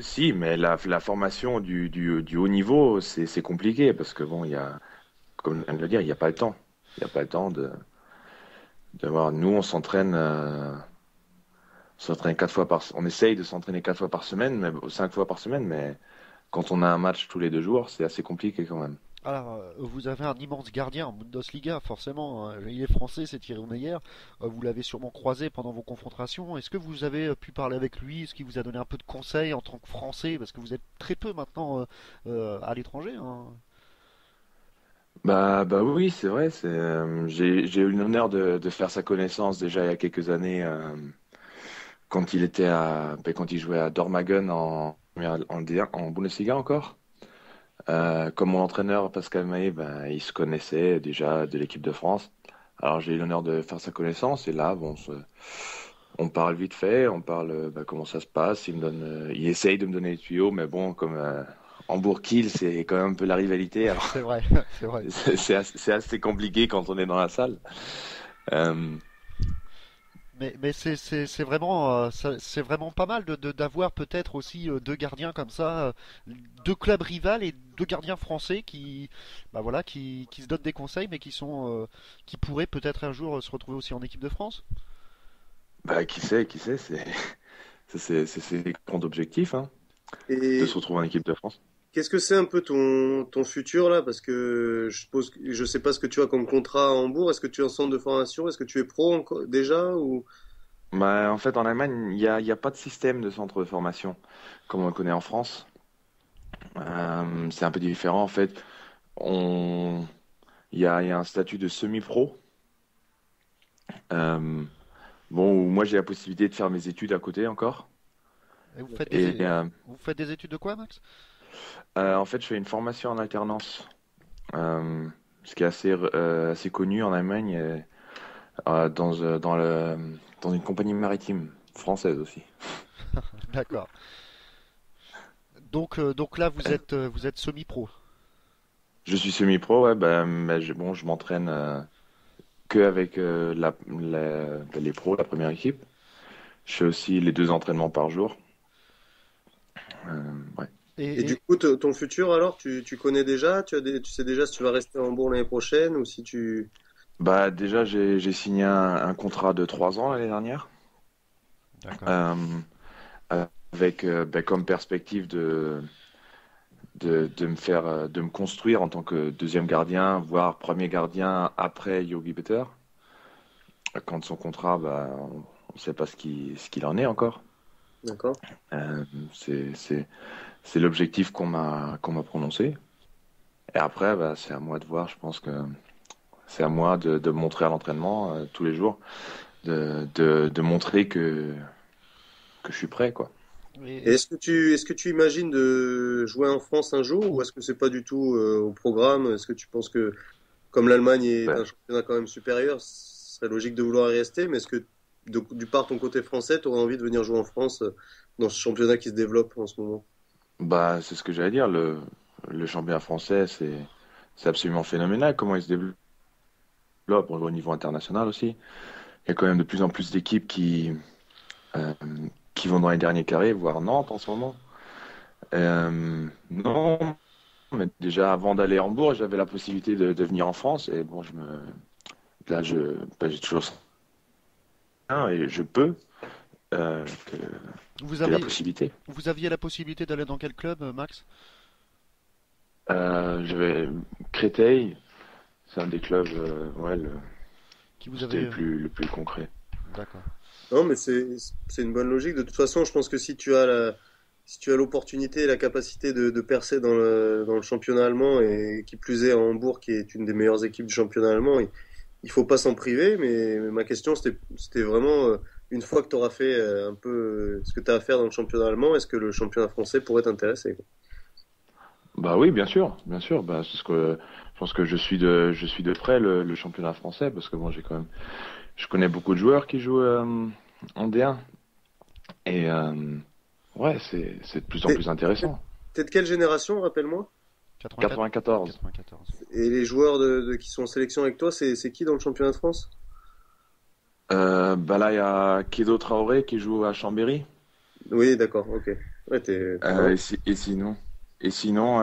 B: si, mais la formation du haut niveau, c'est compliqué parce que bon, comme on vient de le dire, il n'y a pas le temps. Il n'y a pas le temps de voir. Nous, on s'entraîne on essaye de s'entraîner 4 fois par semaine, mais 5 fois par semaine, mais quand on a un match tous les 2 jours, c'est assez compliqué quand même.
D: Alors, vous avez un immense gardien en Bundesliga, forcément, hein. Il est français, c'est Thierry Omeyer. Vous l'avez sûrement croisé pendant vos confrontations. Est-ce que vous avez pu parler avec lui? Est-ce qu'il vous a donné un peu de conseils en tant que Français? Parce que vous êtes très peu maintenant à l'étranger, hein.
B: Bah oui, c'est vrai. J'ai eu l'honneur de faire sa connaissance déjà il y a quelques années quand quand il jouait à Dormagen en D1, en Bundesliga encore. Comme mon entraîneur Pascal Mahé, ben, il se connaissait déjà de l'équipe de France. Alors j'ai eu l'honneur de faire sa connaissance et là, bon, on parle vite fait, on parle bah, comment ça se passe. Il essaye de me donner les tuyaux, mais bon, comme Hambourg-Kiel, c'est quand même un peu la rivalité. Alors
D: C'est vrai, c'est vrai.
B: c'est assez compliqué quand on est dans la salle. Euh,
D: Mais c'est vraiment, c'est vraiment pas mal d'avoir peut-être aussi deux gardiens comme ça, deux clubs rivales et deux gardiens français bah voilà, qui se donnent des conseils, mais qui pourraient peut-être un jour se retrouver aussi en équipe de France.
B: Bah, qui sait, c'est le grand objectif, hein, de se
E: Et
B: retrouver en équipe de France.
E: qu'est-ce que c'est un peu ton futur là? Parce que je sais pas ce que tu as comme contrat à Hambourg. Est-ce que tu es en centre de formation? Est-ce que tu es pro déjà ou...
B: Bah, en fait, en Allemagne, il y a pas de système de centre de formation comme on le connaît en France. C'est un peu différent, en fait. On... il y a un statut de semi-pro. Euh, bon, où moi, j'ai la possibilité de faire mes études à côté encore.
D: Et
B: Et
D: vous faites des études de quoi, Max?
B: en fait, je fais une formation en alternance, ce qui est assez connu en Allemagne, dans une compagnie maritime française aussi.
D: D'accord. Donc là, vous êtes semi-pro.
B: Je suis semi-pro, ouais, bah, mais bon, je m'entraîne que avec les pros, la première équipe. Je fais aussi les 2 entraînements par jour. Ouais.
E: Et du
D: Et
E: coup, ton futur alors, tu connais déjà? Tu sais déjà si tu vas rester à Hambourg l'année prochaine ou
B: Bah déjà j'ai signé un contrat de 3 ans l'année dernière,
D: D'accord.
B: avec comme perspective de me faire de me construire en tant que deuxième gardien, voire premier gardien après Yogi Better. Quand son contrat, on ne sait pas ce qu'il en est encore.
E: D'accord.
B: Euh, c'est l'objectif qu'on m'a prononcé. Et après, c'est à moi de voir. Je pense que c'est à moi de montrer à l'entraînement tous les jours, de montrer que je suis prêt, quoi.
E: Et est-ce que tu imagines de jouer en France un jour ou est-ce que c'est pas du tout au programme? Est-ce que tu penses que comme l'Allemagne est
B: Ouais.
E: un championnat quand même supérieur, ce serait logique de vouloir y rester, mais est-ce que du part ton côté français, tu aurais envie de venir jouer en France dans ce championnat qui se développe en ce moment?
B: C'est ce que j'allais dire. Le championnat français, c'est absolument phénoménal comment il se développe au niveau international aussi. Il y a quand même de plus en plus d'équipes euh, qui vont dans les derniers carrés, voire Nantes en ce moment. Non, mais déjà avant d'aller à Hambourg, j'avais la possibilité de venir en France et bon, là, j'ai toujours ça et je peux que
D: Vous
B: j'ai la
D: avez,
B: possibilité.
D: vous aviez la possibilité d'aller dans quel club, Max?
B: Je vais Créteil, c'est un des clubs,
D: Qui vous
B: c'était
D: avez...
B: le plus concret.
D: D'accord.
E: Non, mais c'est une bonne logique. De toute façon, je pense que si tu as l'opportunité et la capacité de percer dans le championnat allemand et qui plus est à Hambourg, qui est une des meilleures équipes du championnat allemand, il faut pas s'en priver. Mais ma question, c'était vraiment une fois que tu auras fait un peu ce que tu as à faire dans le championnat allemand, est-ce que le championnat français pourrait t'intéresser, quoi?
B: Bah oui, bien sûr, bien sûr. C'est ce que je pense que je suis de près le championnat français parce que bon, je connais beaucoup de joueurs qui jouent en D1 et ouais, c'est de plus en
E: T'es
B: plus intéressant.
E: t'es de quelle génération, rappelle-moi?
D: 84,
B: 94.
D: 94.
E: Et les joueurs qui sont en sélection avec toi, c'est qui dans le championnat de France?
B: Là, il y a Kedo Traoré qui joue à Chambéry.
E: Oui, d'accord, ok. Ouais, t'es
B: Euh,
E: vraiment.
B: et, si- et sinon, et sinon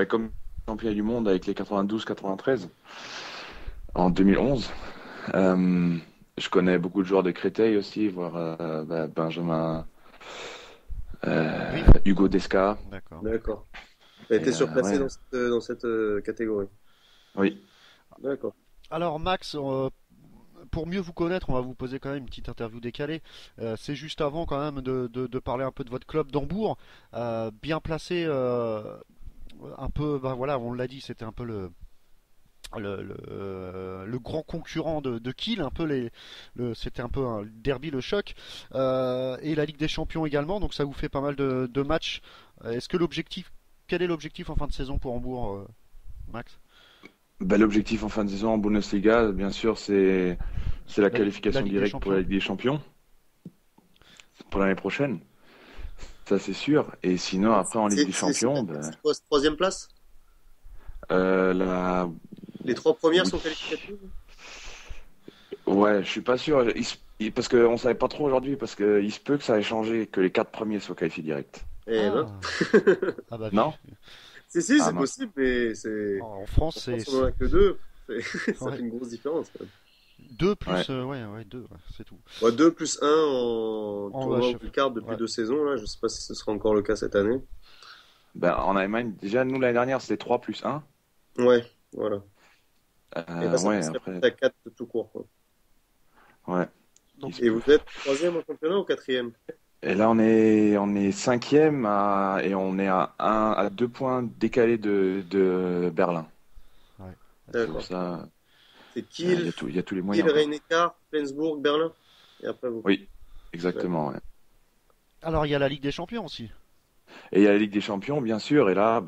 B: comme champion du monde avec les 92-93 en 2011. Euh, je connais beaucoup de joueurs de Créteil aussi, voire Benjamin,
D: Brief.
B: Hugo Desca.
D: D'accord.
E: D'accord. T'as été
B: Et,
E: surclassé
B: ouais,
E: dans cette catégorie.
B: oui.
E: D'accord.
D: Alors Max, pour mieux vous connaître, on va vous poser quand même une petite interview décalée. C'est juste avant quand même de parler un peu de votre club d'Hambourg. Bien placé, un peu, ben voilà, on l'a dit, c'était un peu le grand concurrent de Kiel, un peu c'était un peu un derby, le choc. Et la Ligue des Champions également, donc ça vous fait pas mal de matchs. Quel est l'objectif en fin de saison pour Hambourg, Max?
B: L'objectif en fin de saison en Bundesliga, bien sûr, c'est la
D: La
B: qualification
D: Ligue des
B: directe pour la
D: Champions.
B: Ligue des Champions pour l'année prochaine. Ça, c'est sûr. Et sinon, après, en Ligue des Champions,
E: C'est quoi, cette troisième place?
B: la...
E: Les trois premières
B: oui.
E: sont qualificatives?
B: Ouais, je suis pas sûr. Parce qu'on savait pas trop aujourd'hui, parce que il se peut que ça ait changé, que les 4 premiers soient qualifiés direct.
E: Eh ben.
D: Ah, ah bah
B: Non?
E: Si, si,
B: Ah
E: c'est
B: mince.
E: possible, mais c'est.
D: en France,
E: En
D: c'est
E: France, on en a que deux. Ça
D: ouais,
E: fait une grosse différence, quand même.
D: 2
B: Ouais.
D: plus, ouais, 2, c'est tout.
E: Bon, 2 plus 1 en
D: En
E: tournoi
D: chef.
E: wildcard depuis
D: Ouais.
E: 2 saisons, là. Je sais pas si ce sera encore le cas cette année.
B: En Allemagne, déjà, nous, l'année dernière, c'était 3 plus 1.
E: Ouais, voilà. Et là, ça
B: Ouais,
E: passerait
B: après,
E: peut-être à 4 tout court, quoi.
B: ouais.
D: Donc,
E: Et vous êtes troisième au championnat ou quatrième?
B: Et là, on est cinquième et on est à 2 points décalés de Berlin.
D: ouais.
B: C'est pour
E: D'accord.
B: ça,
E: C'est
B: il y
E: Kiel,
B: a tout, il y a tous les
E: Kiel,
B: moyens, quoi.
E: Rhein-Neckar, Flensburg, Berlin. Et après vous.
B: Oui,
E: Ouais.
B: exactement, ouais.
D: Alors, il y a la Ligue des Champions aussi.
B: Et il y a la Ligue des Champions, bien sûr. Et là,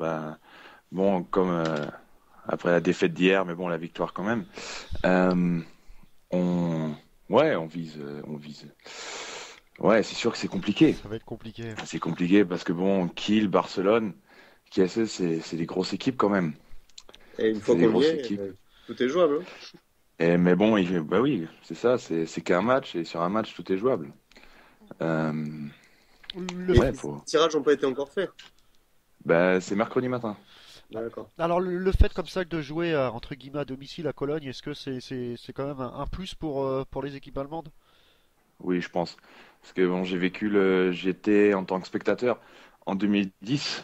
B: bon, comme après la défaite d'hier, mais bon, la victoire quand même. euh, on, ouais, on vise. Ouais, c'est sûr que c'est compliqué.
D: Ça va être compliqué.
B: C'est compliqué parce que bon, Kiel, Barcelone, KSS, c'est des grosses équipes quand même.
E: Et une
B: C'est
E: fois
B: des
E: qu'on y
B: grosses
E: est,
B: équipes.
E: tout est jouable, hein.
B: Mais bon, bah oui, c'est ça, c'est qu'un match et sur un match tout est jouable. Euh,
D: Le,
E: Et
B: ouais,
E: les tirages n'ont pas été encore faits.
B: c'est mercredi matin.
E: D'accord.
D: Alors le fait comme ça de jouer entre guillemets à domicile à Cologne, est-ce que c'est quand même un plus pour les équipes allemandes?
B: Oui, je pense. Parce que bon, j'étais en tant que spectateur en 2010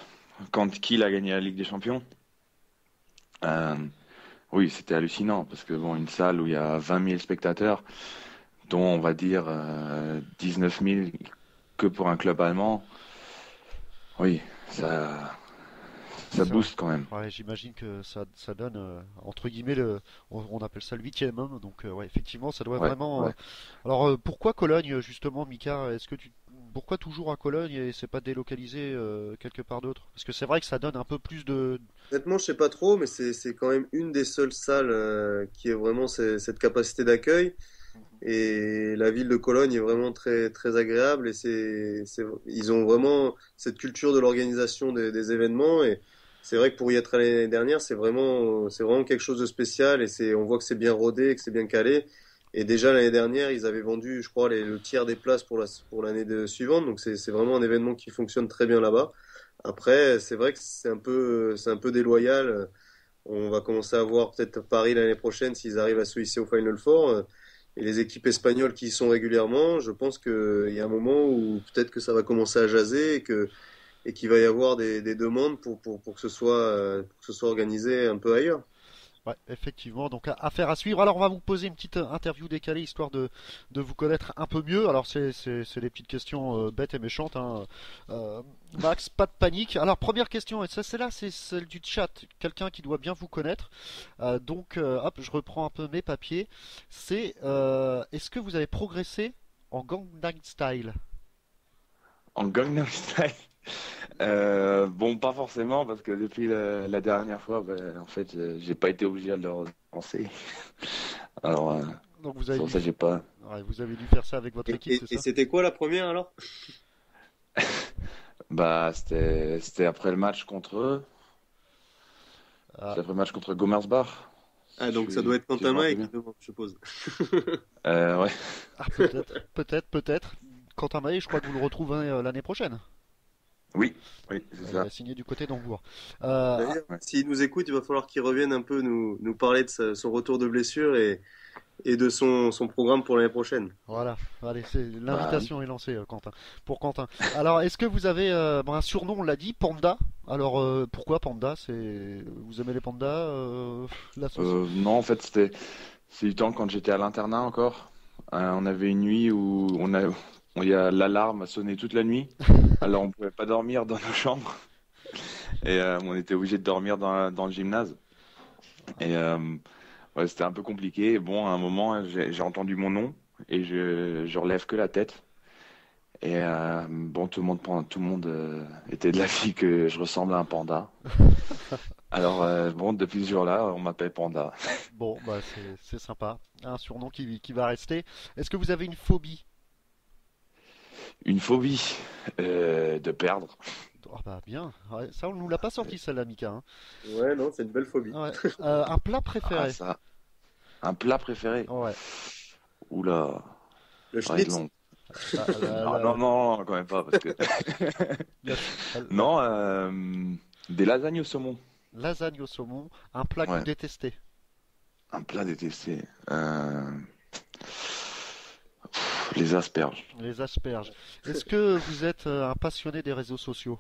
B: quand Kiel a gagné la Ligue des Champions. Euh, oui, c'était hallucinant parce que bon, une salle où il y a 20 000 spectateurs, dont on va dire 19 000 que pour un club allemand. Oui, ça
D: Ça,
B: booste quand même.
D: ouais, j'imagine que ça donne entre guillemets on appelle ça le huitième homme, donc ouais, effectivement, ça doit
B: Ouais,
D: vraiment.
B: ouais.
D: Alors pourquoi Cologne justement, Mika? Pourquoi toujours à Cologne et c'est pas délocalisé quelque part d'autre? Parce que c'est vrai que ça donne un peu plus de.
E: Honnêtement, je sais pas trop, mais c'est quand même une des seules salles qui ait vraiment cette capacité d'accueil. Et la ville de Cologne est vraiment très très agréable et ils ont vraiment cette culture de l'organisation des événements et c'est vrai que pour y être allé l'année dernière, c'est vraiment quelque chose de spécial et on voit que c'est bien rodé, que c'est bien calé. Et déjà l'année dernière, ils avaient vendu, je crois, le tiers des places pour l'année suivante. Donc c'est vraiment un événement qui fonctionne très bien là-bas. Après, c'est vrai que c'est un peu déloyal. On va commencer à voir peut-être Paris l'année prochaine s'ils arrivent à se hisser au Final Four. Et les équipes espagnoles qui y sont régulièrement, je pense qu'il y a un moment où peut-être que ça va commencer à jaser et qu'il va y avoir des demandes pour que ce soit organisé un peu ailleurs.
D: Ouais, effectivement, donc affaire à suivre. Alors on va vous poser une petite interview décalée histoire de vous connaître un peu mieux. Alors c'est des petites questions bêtes et méchantes, hein. Euh, Max, pas de panique. Alors première question, et ça c'est là, c'est celle du chat, quelqu'un qui doit bien vous connaître. Hop, je reprends un peu mes papiers. C'est est-ce que vous avez progressé en Gangnam Style?
B: En Gangnam Style. Bon, pas forcément, parce que depuis la dernière fois, ben, en fait, j'ai pas été obligé de le danser. Alors,
D: Donc vous
B: c'est
D: avez
B: pour
D: dû,
B: ça que j'ai pas.
D: ouais, vous avez dû faire ça avec votre équipe, c'est
E: Et
D: ça?
E: c'était quoi la première alors?
B: Bah, c'était après le match contre eux.
D: Ah,
B: C'était après le match contre Gomersbach,
E: Ah, donc ça doit
B: si
E: être
B: si je me
E: Quentin
B: rappelle
E: qui
B: bien.
E: demande, je suppose.
B: Ouais.
D: peut-être. Quentin Maé, je crois que vous le retrouvez l'année prochaine.
B: Oui, oui, c'est
D: Il
B: ça.
D: a signé du côté d'Hambourg. Euh,
E: D'ailleurs,
B: Ouais.
E: s'il nous écoute, il va falloir qu'il revienne un peu nous parler de son retour de blessure et de son programme pour l'année prochaine.
D: voilà, allez,
B: Bah, oui.
D: l'invitation est lancée, Quentin. Pour Quentin. Alors, est-ce que vous avez bon, un surnom, on l'a dit, Panda? Alors, pourquoi Panda? Vous aimez les pandas, l'association?
B: Non, en fait, c'est du temps quand j'étais à l'internat encore. On avait une nuit où il y a l'alarme a sonné toute la nuit. Alors on pouvait pas dormir dans nos chambres et on était obligé de dormir dans le gymnase. Et ouais, c'était un peu compliqué. Et bon, à un moment, j'ai entendu mon nom et je relève que la tête. Et bon, tout le monde était de l'avis que je ressemble à un panda. Alors bon, depuis ce jour-là, on m'appelle Panda.
D: Bon, bah c'est sympa. Un surnom qui va rester. Est-ce que vous avez une phobie?
B: Une phobie de perdre.
D: Ah bah bien. Ouais, ça, on nous l'a pas sorti celle-là, Mika, hein.
E: Ouais, non, c'est une belle phobie.
D: Ouais. Un plat
B: Ah
D: préféré?
B: ça, un plat préféré.
D: Ouais.
B: Oula,
E: Le
B: ça va être
E: schnitz.
B: long.
D: La, la,
B: Ah, non,
D: la-
B: non, quand même pas, parce que...
D: la- la-
B: Non, des lasagnes au saumon.
D: lasagne au saumon. Un plat que vous
B: Ouais,
D: détestez?
B: un plat détesté. Les asperges.
D: Les asperges. Est-ce que vous êtes un passionné des réseaux sociaux?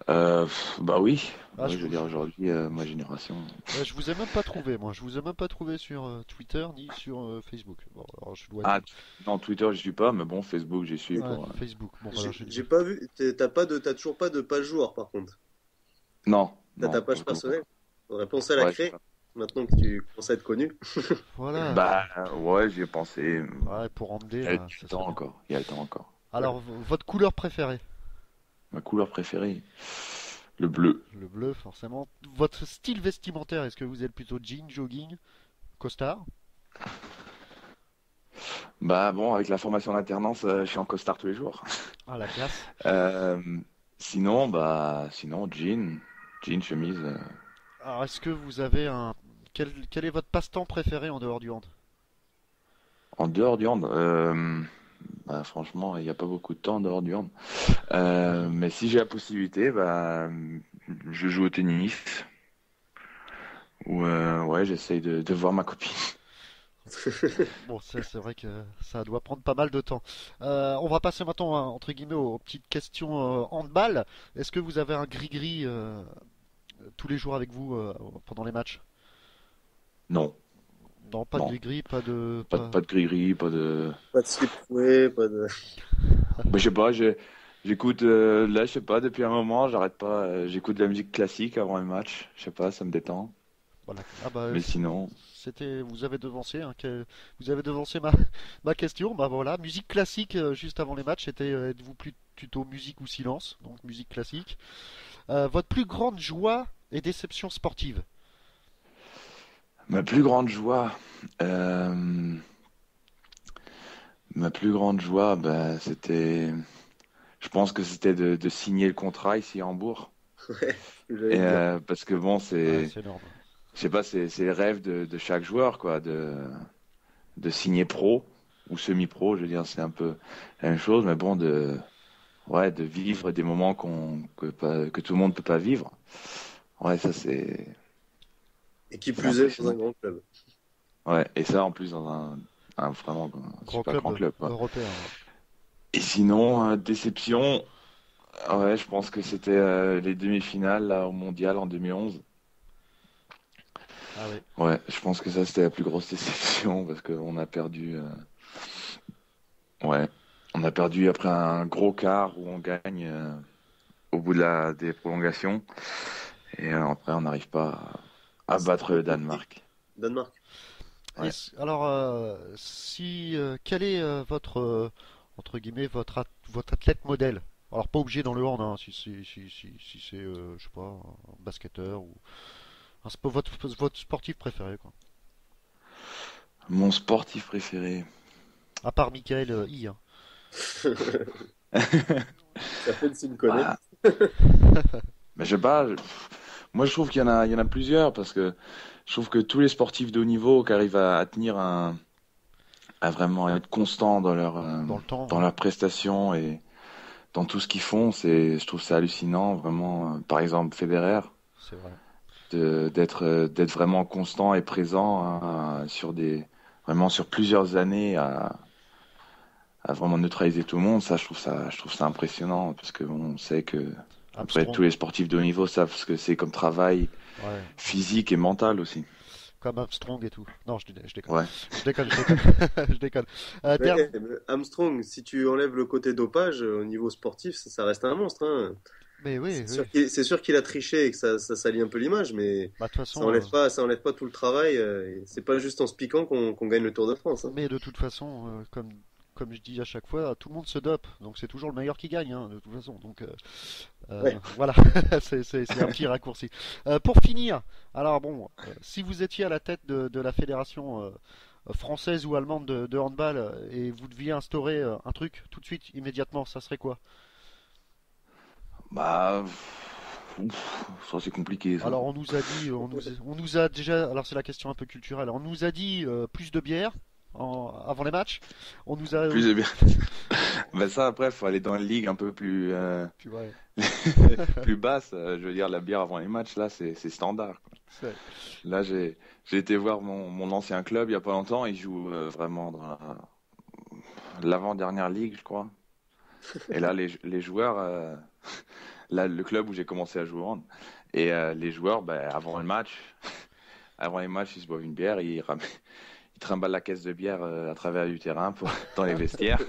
B: Bah oui,
D: Ah,
B: ouais, je veux dire aujourd'hui, ma génération.
D: je vous ai même pas trouvé, moi. Je vous ai même pas trouvé sur Twitter ni sur Facebook. Bon, alors je dois être.
B: Ah, non, Twitter, j'y suis pas, mais bon, Facebook, j'y suis
D: Ouais,
B: pour...
D: Facebook. Bon, voilà,
E: J'ai pas vu. T'as toujours pas de page joueur par contre.
B: Non,
E: T'as ta
B: non, pour
E: page
B: le coup.
E: personnelle. Faudrait penser à la
B: Ouais, c'est
E: créer
B: ça.
E: maintenant que tu commences à être connu.
D: Voilà.
B: Bah, ouais, j'y ai pensé.
D: Ouais, pour
B: Il
D: emmener,
B: y a le
D: là, ça serait
B: temps
D: bien.
B: encore. Il y a le temps encore.
D: Alors, votre couleur préférée?
B: Ma couleur préférée, le bleu.
D: Le bleu, forcément. Votre style vestimentaire, est-ce que vous êtes plutôt jean, jogging, costard?
B: Bah bon, avec la formation d'alternance, je suis en costard tous les jours.
D: Ah, la classe.
B: Euh, sinon, jean, chemise.
D: Alors, est-ce que vous avez quel est votre passe-temps préféré en dehors du hand?
B: En dehors du hand, Bah, franchement, il n'y a pas beaucoup de temps en dehors du hand. Mais si j'ai la possibilité, bah, je joue au tennis ou ouais, j'essaye de voir ma copine.
D: Bon, c'est vrai que ça doit prendre pas mal de temps. On va passer maintenant, entre guillemets, aux petites questions handball. Est-ce que vous avez un gris-gris tous les jours avec vous pendant les matchs?
B: Non,
D: Non, pas de
B: non,
D: gris-gris, pas de...
B: pas de gris-gris, pas de.
E: Pas de slip troué, pas de.
B: Bah, je sais pas, j'écoute là, je sais pas, depuis un moment, j'arrête pas, j'écoute de la musique classique avant les matchs. Je sais pas, ça me détend.
D: Voilà. Ah bah,
B: Mais sinon,
D: vous avez devancé, hein, vous avez devancé ma question. Bah voilà, musique classique juste avant les matchs. Êtes-vous plutôt musique ou silence? Donc musique classique. Votre plus grande joie et déception sportive?
B: ma plus grande joie, euh, ma plus grande joie, bah, je pense que c'était de signer le contrat ici à Hambourg.
E: Ouais, ce que
B: Et
E: j'allais dire.
B: parce que bon,
D: Ouais, c'est énorme.
B: je sais pas, c'est le rêve de chaque joueur, quoi, de signer pro ou semi-pro. Je veux dire, c'est un peu la même chose, mais bon, ouais, de vivre des moments que tout le monde peut pas vivre. Ouais, ça
E: Et qui
B: c'est
E: plus est dans un
B: impressionnant.
E: grand club.
B: Ouais, et ça en plus dans un vraiment un
D: Grand
B: super
D: club
B: grand club, quoi.
D: européen. Ouais.
B: Et sinon, déception, ouais, je pense que c'était les demi-finales là, au Mondial en 2011.
D: Ah ouais.
B: Ouais, je pense que ça c'était la plus grosse déception parce qu'on a perdu. Ouais, on a perdu après un gros quart où on gagne au bout des prolongations et après on n'arrive pas à
E: C'est
B: battre
E: un
B: le
E: peu compliqué.
B: Danemark.
E: Danemark.
B: Ouais.
D: Alors, quel est votre, entre guillemets, votre athlète modèle? Alors, pas obligé dans le hand, hein, si c'est, je sais pas, un basketteur ou votre sportif préféré, quoi.
B: Mon sportif préféré.
D: À part Michael I, hein.
E: Ça fait de s'y me connaître.
B: Bah, mais je sais pas. Moi, je trouve il y en a plusieurs parce que je trouve que tous les sportifs de haut niveau qui arrivent à tenir à vraiment être constants
D: Dans le temps,
B: dans
D: ouais,
B: leurs prestations et dans tout ce qu'ils font, je trouve ça hallucinant, vraiment. Par exemple, Federer,
D: c'est vrai.
B: d'être vraiment constant et présent hein, vraiment sur plusieurs années à vraiment neutraliser tout le monde. Ça, je trouve ça impressionnant parce que on sait que après tous
D: Armstrong,
B: les sportifs de haut niveau savent ce que c'est comme travail
D: ouais,
B: physique et mental aussi.
D: comme Armstrong et tout. Non, je déconne.
B: Ouais.
D: Je déconne, je déconne. Je déconne.
E: Mais, Armstrong, si tu enlèves le côté dopage au niveau sportif, ça reste un monstre, hein.
D: Mais oui, oui.
E: C'est sûr qu'il a triché et que ça salit un peu l'image, mais
D: Bah, de toute façon,
E: ça enlève pas tout le travail. Et c'est pas juste en se piquant qu'on gagne le Tour de France, hein.
D: mais de toute façon, comme je dis à chaque fois, tout le monde se dope, donc c'est toujours le meilleur qui gagne, hein, de toute façon. Donc
E: Ouais.
D: voilà, c'est un petit raccourci. Pour finir, alors bon, si vous étiez à la tête de la fédération française ou allemande de handball et vous deviez instaurer un truc tout de suite, immédiatement, ça serait quoi?
B: Bah, ça c'est compliqué ça.
D: Alors on nous a dit, on nous a déjà, alors c'est la question un peu culturelle, on nous a dit plus de bière avant les matchs, on nous a,
B: Plus de bien. Bah ça après, faut aller dans une ligue un peu plus
D: tu vois,
B: plus basse. Je veux dire, la bière avant les matchs là, c'est standard, quoi.
D: c'est-
B: Là, j'ai été voir mon ancien club il y a pas longtemps. Il joue vraiment dans l'avant-dernière ligue, je crois. Et là, les joueurs, là, le club où j'ai commencé à jouer au hand, et les joueurs, ben, avant le match, avant les matchs, ils se boivent une bière, ils trimballent la caisse de bière à travers du terrain dans les vestiaires.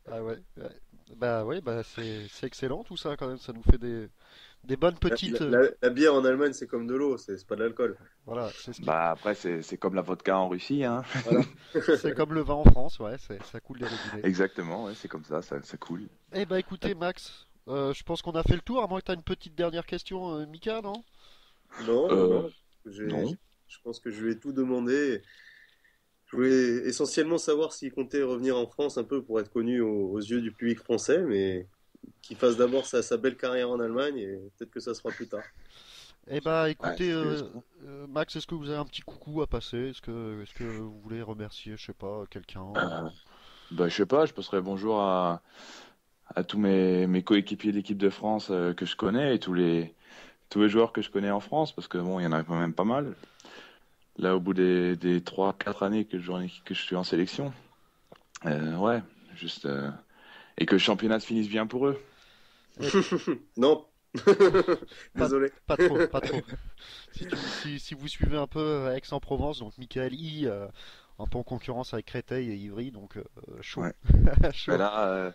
D: ah ouais, ouais. Bah ouais, bah c'est excellent tout ça quand même, ça nous fait des bonnes petites,
E: La bière en Allemagne, c'est comme de l'eau, c'est pas de l'alcool.
D: voilà, c'est ce qui,
B: Bah après, c'est comme la vodka en Russie, hein.
E: Voilà.
D: c'est comme le vin en France, ouais, ça coule des robinets.
B: Exactement, ouais, c'est comme ça coule.
D: Eh bah écoutez Max, je pense qu'on a fait le tour, à moins que tu as une petite dernière question, Mika, non?
E: Non, non,
B: Euh,
E: non.
B: non.
E: Je pense que je lui ai tout demandé. Je voulais essentiellement savoir s'il comptait revenir en France un peu pour être connu aux yeux du public français, mais qu'il fasse d'abord sa belle carrière en Allemagne et peut-être que ça se fera plus tard.
D: Eh bah
B: Ouais,
D: écoutez,
B: c'est-
D: Max, est-ce que vous avez un petit coucou à passer? Est-ce que vous voulez remercier, je sais pas, quelqu'un?
B: euh, Bah, je sais pas, je passerai bonjour à tous mes coéquipiers de l'équipe de France que je connais et tous les joueurs que je connais en France, parce que bon, il y en a quand même pas mal. Là, au bout des 3-4 années que je suis en sélection, ouais, juste et que le championnat se finisse bien pour eux.
E: Non,
D: Pas,
E: désolé.
D: pas trop, pas trop. Si vous suivez un peu Aix-en-Provence, donc Michael I, un peu en concurrence avec Créteil et Ivry, donc chaud.
B: Ouais.
D: Chaud.
B: Bah là,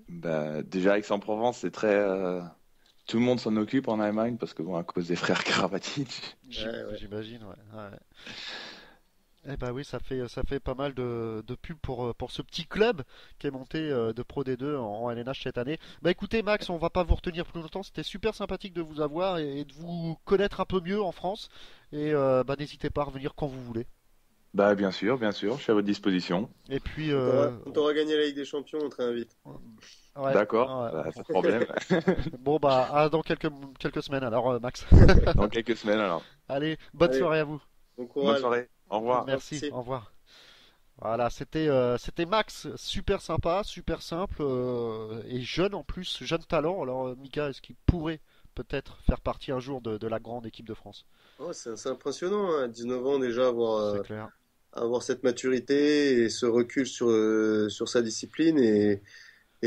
B: bah, déjà Aix-en-Provence, c'est très tout le monde s'en occupe en Allemagne parce que bon, à cause des frères Karabatic.
E: Ouais.
D: J'imagine, ouais. Eh bah oui, ça fait pas mal de pubs pour ce petit club qui est monté de Pro D2 en LNH cette année. Bah écoutez Max, on va pas vous retenir plus longtemps, c'était super sympathique de vous avoir et de vous connaître un peu mieux en France. Et bah n'hésitez pas à revenir quand vous voulez.
B: Bah bien sûr, je suis à votre disposition.
D: Et puis
E: On t'aura gagné la Ligue des Champions, on te réinvite.
D: ouais,
B: D'accord,
D: ouais.
B: bah, pas de problème.
D: Bon bah dans quelques semaines alors Max.
B: Dans quelques semaines alors.
D: Allez, bonne
E: Allez,
D: soirée à vous.
E: bon
B: Bonne
E: courage.
B: soirée. Au revoir.
D: Merci,
E: Merci.
D: au revoir. Voilà, c'était Max, super sympa, super simple et jeune en plus, jeune talent. Alors Mika, est-ce qu'il pourrait peut-être faire partie un jour de la grande équipe de France?
E: Oh, c'est impressionnant, hein, à 19 ans déjà,
D: C'est clair.
E: avoir cette maturité et ce recul sur sa discipline et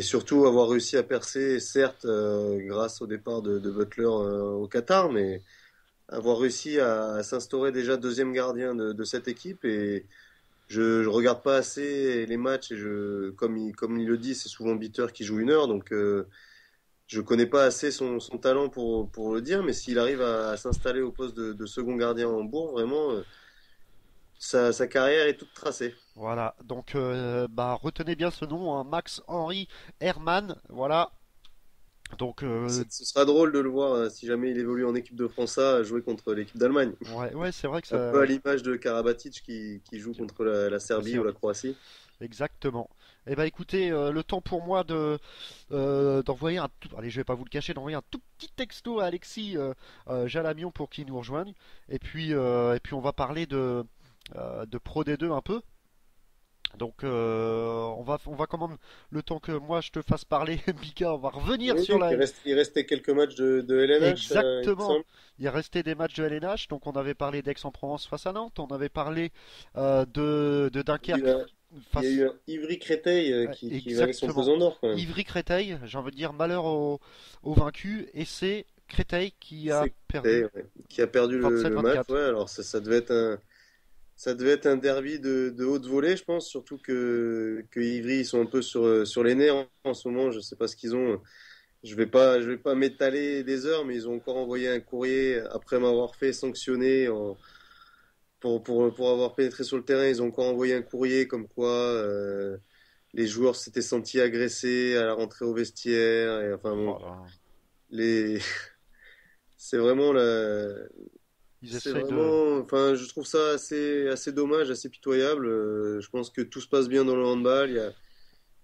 E: surtout avoir réussi à percer, certes, grâce au départ de Butler au Qatar, mais avoir réussi à s'instaurer déjà deuxième gardien de cette équipe. Et je regarde pas assez les matchs et comme il le dit, c'est souvent Bitter qui joue 1 heure, donc je connais pas assez son talent pour le dire, mais s'il arrive à s'installer au poste de second gardien en Bourg, vraiment, sa carrière est toute tracée.
D: Voilà, donc bah retenez bien ce nom, hein, Max Henry Hermann. Voilà, donc
E: Ce sera drôle de le voir si jamais il évolue en équipe de France A jouer contre l'équipe d'Allemagne.
D: ouais, c'est vrai que
E: Un peu
D: ça.
E: à l'image de Karabatic qui joue contre la Serbie ou la Croatie.
D: Exactement. Eh ben écoutez, le temps pour moi d'envoyer un tout, allez je vais pas vous le cacher, d'envoyer un tout petit texto à Alexis Jalamion pour qu'il nous rejoigne. Et puis on va parler de Pro D2 un peu. Donc on va quand même le temps que moi je te fasse parler, Mika, on va revenir
E: Oui,
D: sur la.
E: il restait quelques matchs de LNH, il me
D: Exactement.
E: semble.
D: Il est resté des matchs de LNH, donc on avait parlé d'Aix-en-Provence face à Nantes, on avait parlé de
E: Il y
D: Dunkerque
E: a, il y a
D: face.
E: eu un Ivry-Créteil qui valait son
D: Exactement.
E: pesant d'or quand même.
D: Ivry-Créteil, j'ai envie de dire malheur aux vaincus, et c'est Créteil qui a
E: C'est
D: perdu
E: Créteil, ouais, qui a perdu le match.
D: 27-24.
E: Ouais, alors ça devait être un derby de haute volée, je pense, surtout que Ivry ils sont un peu sur les nerfs en ce moment. Je sais pas ce qu'ils ont. Je vais pas m'étaler des heures, mais ils ont encore envoyé un courrier après m'avoir fait sanctionner pour avoir pénétré sur le terrain. Ils ont encore envoyé un courrier comme quoi les joueurs s'étaient sentis agressés à la rentrée au vestiaire. Et enfin bon,
D: Voilà.
E: les, c'est vraiment
D: Ils
E: c'est
D: essayent de.
E: vraiment, enfin, je trouve ça assez dommage, assez pitoyable. Je pense que tout se passe bien dans le handball.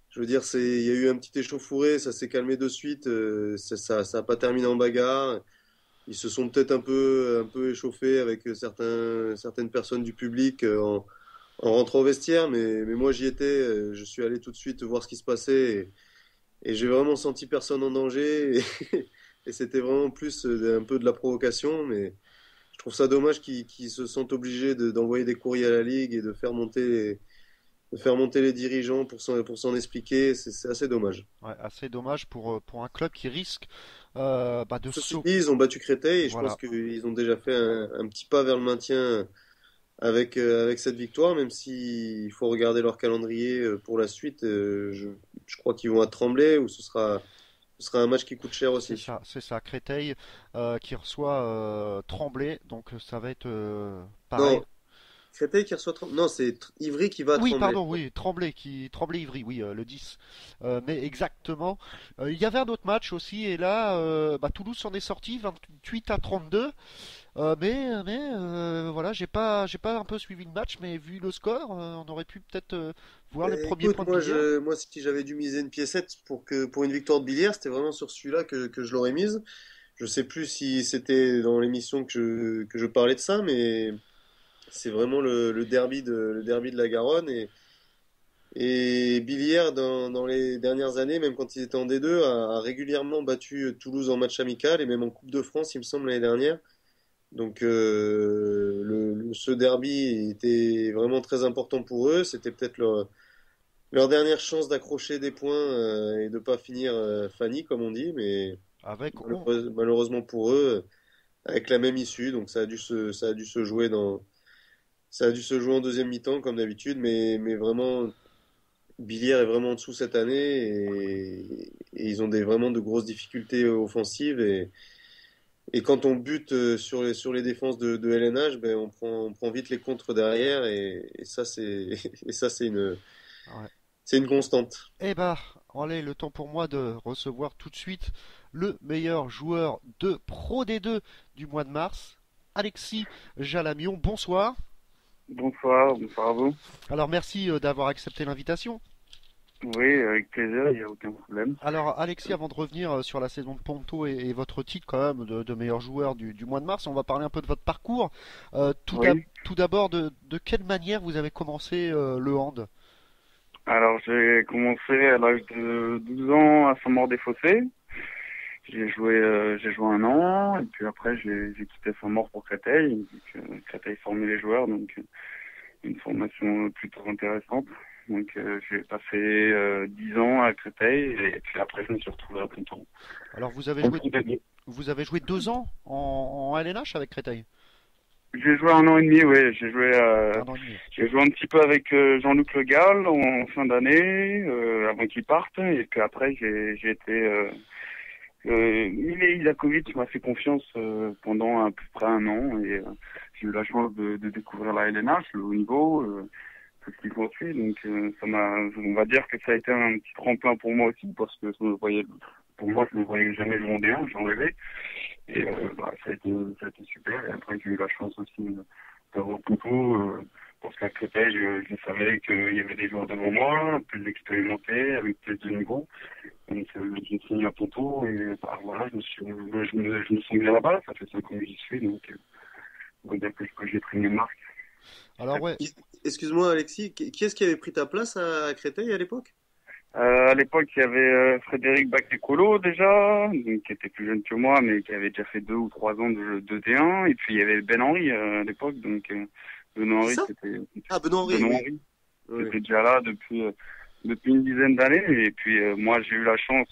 E: Je veux dire, il y a eu un petit échauffouré, ça s'est calmé de suite. Ça a pas terminé en bagarre. Ils se sont peut-être un peu échauffés avec certaines personnes du public en rentrant au vestiaire, mais moi j'y étais. Je suis allé tout de suite voir ce qui se passait et j'ai vraiment senti personne en danger. Et c'était vraiment plus un peu de la provocation, mais je trouve ça dommage qu'ils se sentent obligés d'envoyer des courriers à la Ligue et de faire monter les dirigeants pour s'en expliquer. C'est assez dommage.
D: Ouais, assez dommage pour un club qui risque bah, de
E: Ceci
D: sauter.
E: dit, ils ont battu Créteil et je pense
D: Voilà.
E: qu'ils ont déjà fait un petit pas vers le maintien avec cette victoire, même s'il faut regarder leur calendrier pour la suite. Je crois qu'ils vont à Tremblay où ce sera un match qui coûte cher aussi.
D: C'est ça. Créteil qui reçoit Tremblay, donc ça va être pareil.
E: Non, Créteil qui reçoit Tremblay. Non, c'est Ivry qui va à
D: Oui,
E: Tremblay.
D: pardon, oui, Tremblay Ivry, oui, le 10. Mais exactement. Il y avait un autre match aussi, et là, bah, Toulouse s'en est sorti 28-32. Mais voilà, j'ai pas un peu suivi le match, mais vu le score, on aurait pu peut-être voir le premier
E: Écoute,
D: point de
E: moi,
D: Villiers.
E: moi, si j'avais dû miser une piécette pour une victoire de Billière, c'était vraiment sur celui-là que je l'aurais mise. Je sais plus si c'était dans l'émission que je parlais de ça, mais c'est vraiment le derby de la Garonne Et Billière, dans les dernières années, même quand ils étaient en D2, a régulièrement battu Toulouse en match amical et même en Coupe de France, il me semble, l'année dernière. Donc ce derby était vraiment très important pour eux. C'était peut-être leur dernière chance d'accrocher des points et de pas finir Fanny, comme on dit, mais
D: Avec
E: malheureusement pour eux, avec la même issue. Donc ça a dû se jouer ça a dû se jouer en deuxième mi-temps comme d'habitude, mais vraiment Billière est vraiment en dessous cette année et ils ont vraiment de grosses difficultés offensives et quand on bute sur les défenses de LNH, ben on prend vite les contres derrière et ça c'est et ça
D: ouais.
E: c'est une constante.
D: Eh bah, allez, le temps pour moi de recevoir tout de suite le meilleur joueur de Pro D2 du mois de mars, Alexis Jalamion. Bonsoir.
F: Bonsoir à vous.
D: Alors merci d'avoir accepté l'invitation.
F: Oui, avec plaisir, il n'y a aucun problème.
D: Alors Alexis, avant de revenir sur la saison de Ponto et votre titre quand même de meilleur joueur du mois de mars, on va parler un peu de votre parcours.
F: Oui.
D: Tout d'abord, de quelle manière vous avez commencé le hand?
F: Alors, j'ai commencé à l'âge de 12 ans à Saint-Maur-des-Fossés. J'ai joué un an, et puis après, j'ai quitté Saint-Maur pour Créteil. Donc, Créteil formait les joueurs, donc une formation plutôt intéressante. Donc, j'ai passé 10 ans à Créteil, et puis après, je me suis retrouvé à Ponton.
D: Alors vous avez joué 2 ans en LNH avec Créteil?
F: J'ai joué un an et demi, oui.
D: Un an et demi.
F: J'ai joué un petit peu avec Jean-Luc Le Gall en fin d'année, avant qu'il parte. Et puis après, j'ai été... Mile Isakovic m'a fait confiance pendant à peu près un an. Et j'ai eu la chance de découvrir la LNH, le haut niveau, tout ce qui s'ensuit. Donc on va dire que ça a été un petit tremplin pour moi aussi, parce que pour moi, je ne me voyais jamais jouer en D1, j'en rêvais. Et ça a été super. Et après, j'ai eu la chance aussi d'avoir Ponto, parce qu'à Créteil, je savais qu'il y avait des joueurs devant moi, plus expérimentés, avec plus de niveau. Donc, j'ai signé à Ponto, et voilà, je me sens bien là-bas. Ça fait 5 ans que j'y suis, donc on va dire que j'ai pris mes marques.
D: Alors ouais,
E: Excuse-moi Alexis, qui est-ce qui avait pris ta place à Créteil à l'époque?
F: À l'époque, il y avait Frédéric Bactecolo déjà, donc, qui était plus jeune que moi, mais qui avait déjà fait 2 ou 3 ans de D1. Et puis il y avait Ben Henry à l'époque, donc Ben Henry,
E: Ben Henry,
F: Ben
E: oui.
F: Henry,
E: Oui.
F: était déjà là depuis une dizaine d'années. Et puis moi, j'ai eu la chance,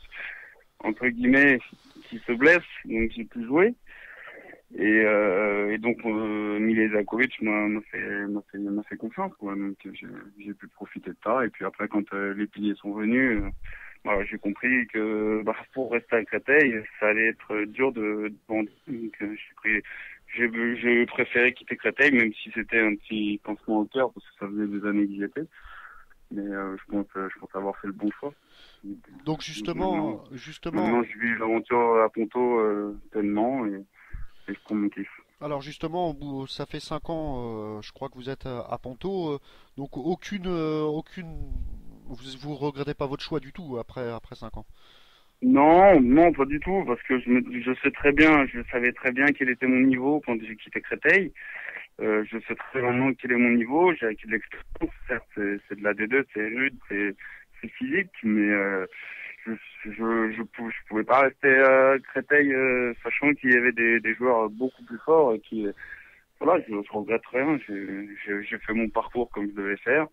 F: entre guillemets, qu'il se blesse, donc j'ai pu jouer. Et donc Mile Zakovic m'a fait confiance, quoi. Donc j'ai pu profiter de ça. Et puis après, quand les piliers sont venus, j'ai compris que pour rester à Créteil, ça allait être dur de vendre. Donc j'ai préféré quitter Créteil, même si c'était un petit pansement au cœur, parce que ça faisait des années que j'y étais. Mais je pense avoir fait le bon choix.
D: donc justement,
F: Maintenant, je vis l'aventure à Ponto pleinement, et je prends mon kiff.
D: alors justement, ça fait 5 ans, je crois que vous êtes à Ponto, donc vous regrettez pas votre choix du tout après 5 ans?
F: Non, pas du tout, parce que je savais très bien quel était mon niveau quand j'ai quitté Créteil. Je sais très bien maintenant quel est mon niveau, j'ai acquis de l'expérience. Certes, c'est de la D2, c'est rude, c'est physique, mais je pouvais pas rester à Créteil, sachant qu'il y avait des joueurs beaucoup plus forts et qui, voilà, je regrette rien. J'ai fait mon parcours comme je devais faire.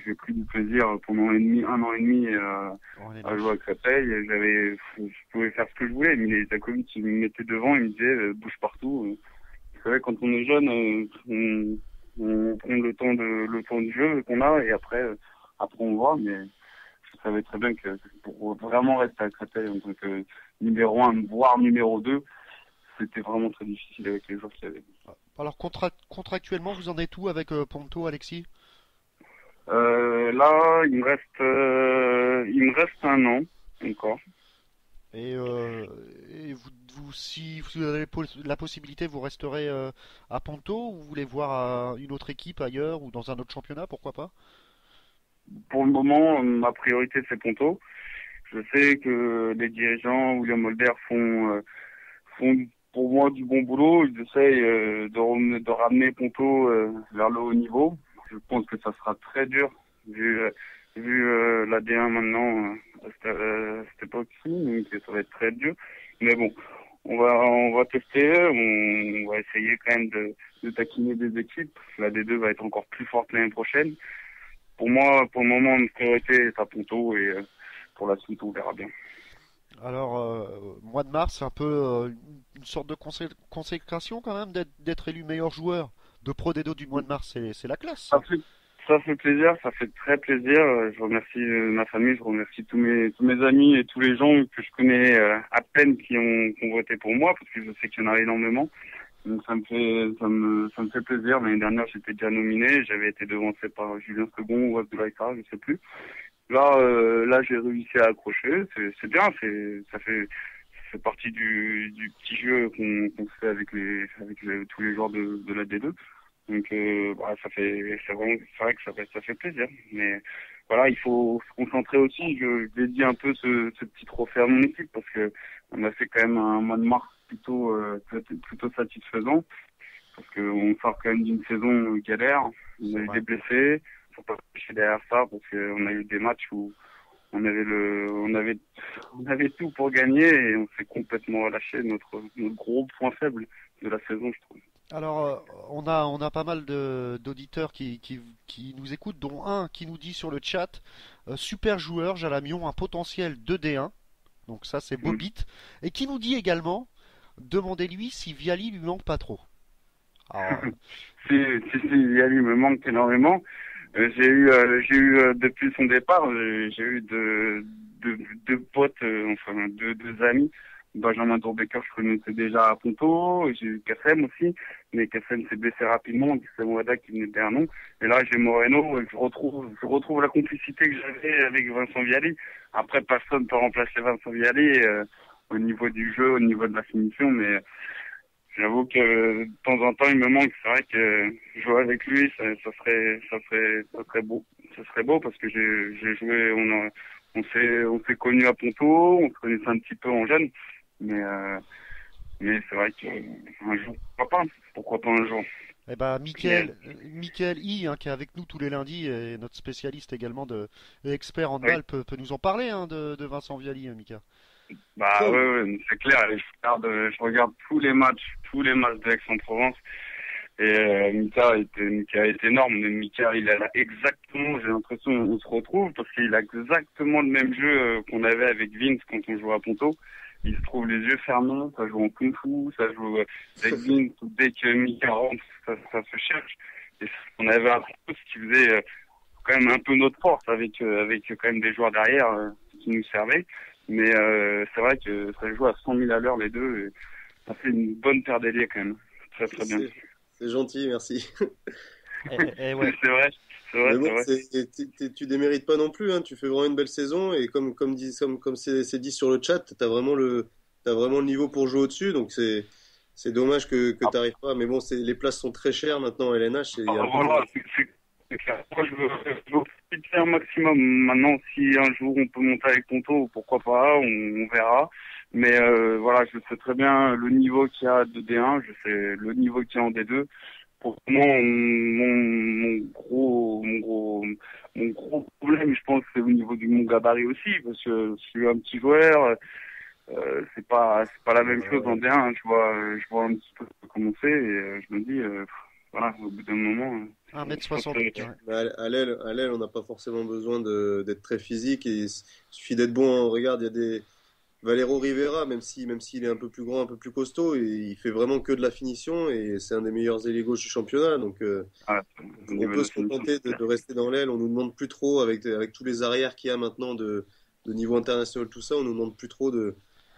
F: J'ai pris du plaisir pendant un an et demi à jouer à Créteil. Je pouvais faire ce que je voulais. Mais les Zakovic, ils me mettaient devant, ils me disaient bouge partout. Vous savez, quand on est jeune, on prend le temps de jeu qu'on a, et après on voit. Mais je savais très bien que pour vraiment rester à Créteil en tant que numéro 1, voire numéro 2, c'était vraiment très difficile avec les joueurs qu'il y avait.
D: Alors contractuellement, vous en êtes où avec Ponto, Alexis?
F: Là, il me reste un an encore.
D: Et si vous avez la possibilité, vous resterez à Ponto, ou vous voulez voir une autre équipe ailleurs ou dans un autre championnat, pourquoi pas?
F: Pour le moment, ma priorité, c'est Ponto. Je sais que les dirigeants, William Holder, font pour moi du bon boulot. Ils essayent de ramener Ponto vers le haut niveau. Je pense que ça sera très dur vu la D1 maintenant à cette époque-ci, donc ça va être très dur. Mais bon, on va tester, on va essayer quand même de taquiner des équipes. La D2 va être encore plus forte l'année prochaine. Pour moi, pour le moment, notre priorité est à Ponto et pour la suite, on verra bien.
D: Alors, mois de mars, c'est un peu une sorte de consécration quand même d'être élu meilleur joueur de Pro D2 du mois de mars. C'est la classe.
F: Ça fait plaisir, ça fait très plaisir. Je remercie ma famille, je remercie tous mes amis et tous les gens que je connais à peine qui ont voté pour moi, parce que je sais qu'il y en a énormément. Donc ça me fait plaisir. L'année dernière, j'étais déjà nominé, j'avais été devancé par Julien Second ou Abdoulaye, je sais plus. Là, j'ai réussi à accrocher. C'est bien, ça fait partie du petit jeu qu'on fait avec tous les joueurs de la D2. Donc c'est vrai que ça fait plaisir. Mais voilà, il faut se concentrer aussi. Je dédie un peu ce petit trophée à mon équipe parce que on a fait quand même un mois de mars plutôt satisfaisant parce que on sort quand même d'une saison galère. On a eu des blessés. Faut pas cacher derrière ça parce qu'on a eu des matchs où on avait tout pour gagner et on s'est complètement relâché notre gros point faible de la saison, je trouve.
D: Alors, on a pas mal d'auditeurs qui nous écoutent, dont un qui nous dit sur le chat super joueur, Jalamion, un potentiel 2D1. Donc ça, c'est Bobit. Et qui nous dit également, demandez-lui si Viali lui manque pas trop. Alors...
F: si Viali me manque énormément. J'ai eu depuis son départ, j'ai eu deux potes, deux amis. Benjamin Dourbecker, je connaissais déjà à Ponto. J'ai eu Kassem aussi, mais Kassem s'est blessé rapidement. Kassem Ouada qui venait derrière nous. Et là, j'ai Moreno. Je retrouve la complicité que j'avais avec Vincent Viali. Après, personne ne peut remplacer Vincent Viali au niveau du jeu, au niveau de la finition, mais j'avoue que de temps en temps, il me manque. C'est vrai que jouer avec lui, ça serait beau. Ça serait beau parce que j'ai joué, on s'est connus à Ponto, on se connaissait un petit peu en jeune, mais c'est vrai qu'un jour, pourquoi pas un jour.
D: Eh ben, Mickaël I, qui est avec nous tous les lundis, et notre spécialiste également expert en handball, peut nous en parler de Vincent Viali, Mika.
F: Bah ouais, c'est clair. Je regarde tous les matchs de Aix-en-Provence. Et Mika est énorme. Mais Mika, il a exactement, j'ai l'impression, on se retrouve parce qu'il a exactement le même jeu qu'on avait avec Vince quand on jouait à Ponto. Il se trouve les yeux fermés, ça joue en kung-fu, ça joue avec Vince. Dès que Mika rentre, ça se cherche. Et on avait un truc qui faisait quand même un peu notre force avec quand même des joueurs derrière qui nous servaient. Mais c'est vrai que ça joue à 100 000 à l'heure les deux. Et ça fait une bonne paire d'ailiers quand même. Très très bien.
E: C'est gentil, merci.
D: Ouais.
F: C'est vrai.
E: Mais bon, tu démérites pas non plus. Hein. Tu fais vraiment une belle saison et comme c'est dit sur le chat, t'as vraiment le niveau pour jouer au-dessus. Donc c'est dommage que t'arrives pas. Mais bon, les places sont très chères maintenant à LNH.
F: Voilà, c'est clair. Moi, je veux profiter un maximum. Maintenant, si un jour on peut monter avec Ponto, pourquoi pas, on verra. Mais voilà, je sais très bien le niveau qu'il y a de D1, je sais le niveau qu'il y a en D2. Pour moi, mon gros problème, je pense, c'est au niveau du mon gabarit aussi, parce que je suis un petit joueur. C'est pas la même chose en D1. Je vois un petit peu comment c'est et je me dis, voilà, au bout d'un moment.
D: 1m60.
E: À l'aile, on n'a pas forcément besoin d'être très physique. Il suffit d'être bon. Hein. Regarde, il y a des Valero Rivera, même s'il est un peu plus grand, un peu plus costaud, et il fait vraiment que de la finition et c'est un des meilleurs ailiers gauche du championnat. Donc on peut se contenter de rester dans l'aile. On nous demande plus trop avec tous les arrières qu'il y a maintenant de niveau international, tout ça. On nous demande plus trop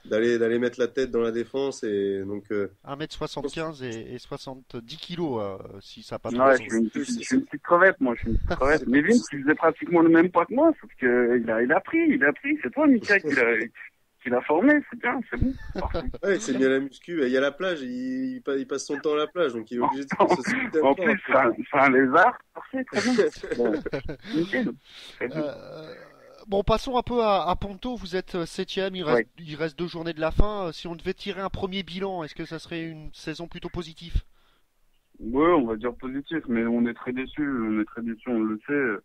E: d'aller mettre la tête dans la défense et donc
D: 1m75 et 70 kilos si ça pas
F: trop. Ouais, je suis une petite crevette, moi, Mais Vince, il faisait pratiquement le même poids que moi, sauf que il a appris. C'est toi, Mika, qui l'a formé, c'est bien, c'est bon.
E: Ouais, c'est bien la muscu, il y a la plage, il passe son temps à la plage, donc il est obligé de se
F: En plus, c'est un lézard, parfait, très bien. Nickel.
D: Bon, passons un peu à Ponto. Vous êtes 7ème, il reste 2 journées de la fin. Si on devait tirer un premier bilan, est-ce que ça serait une saison plutôt positive?
F: Oui, on va dire positif, mais on est très déçus. On le sait.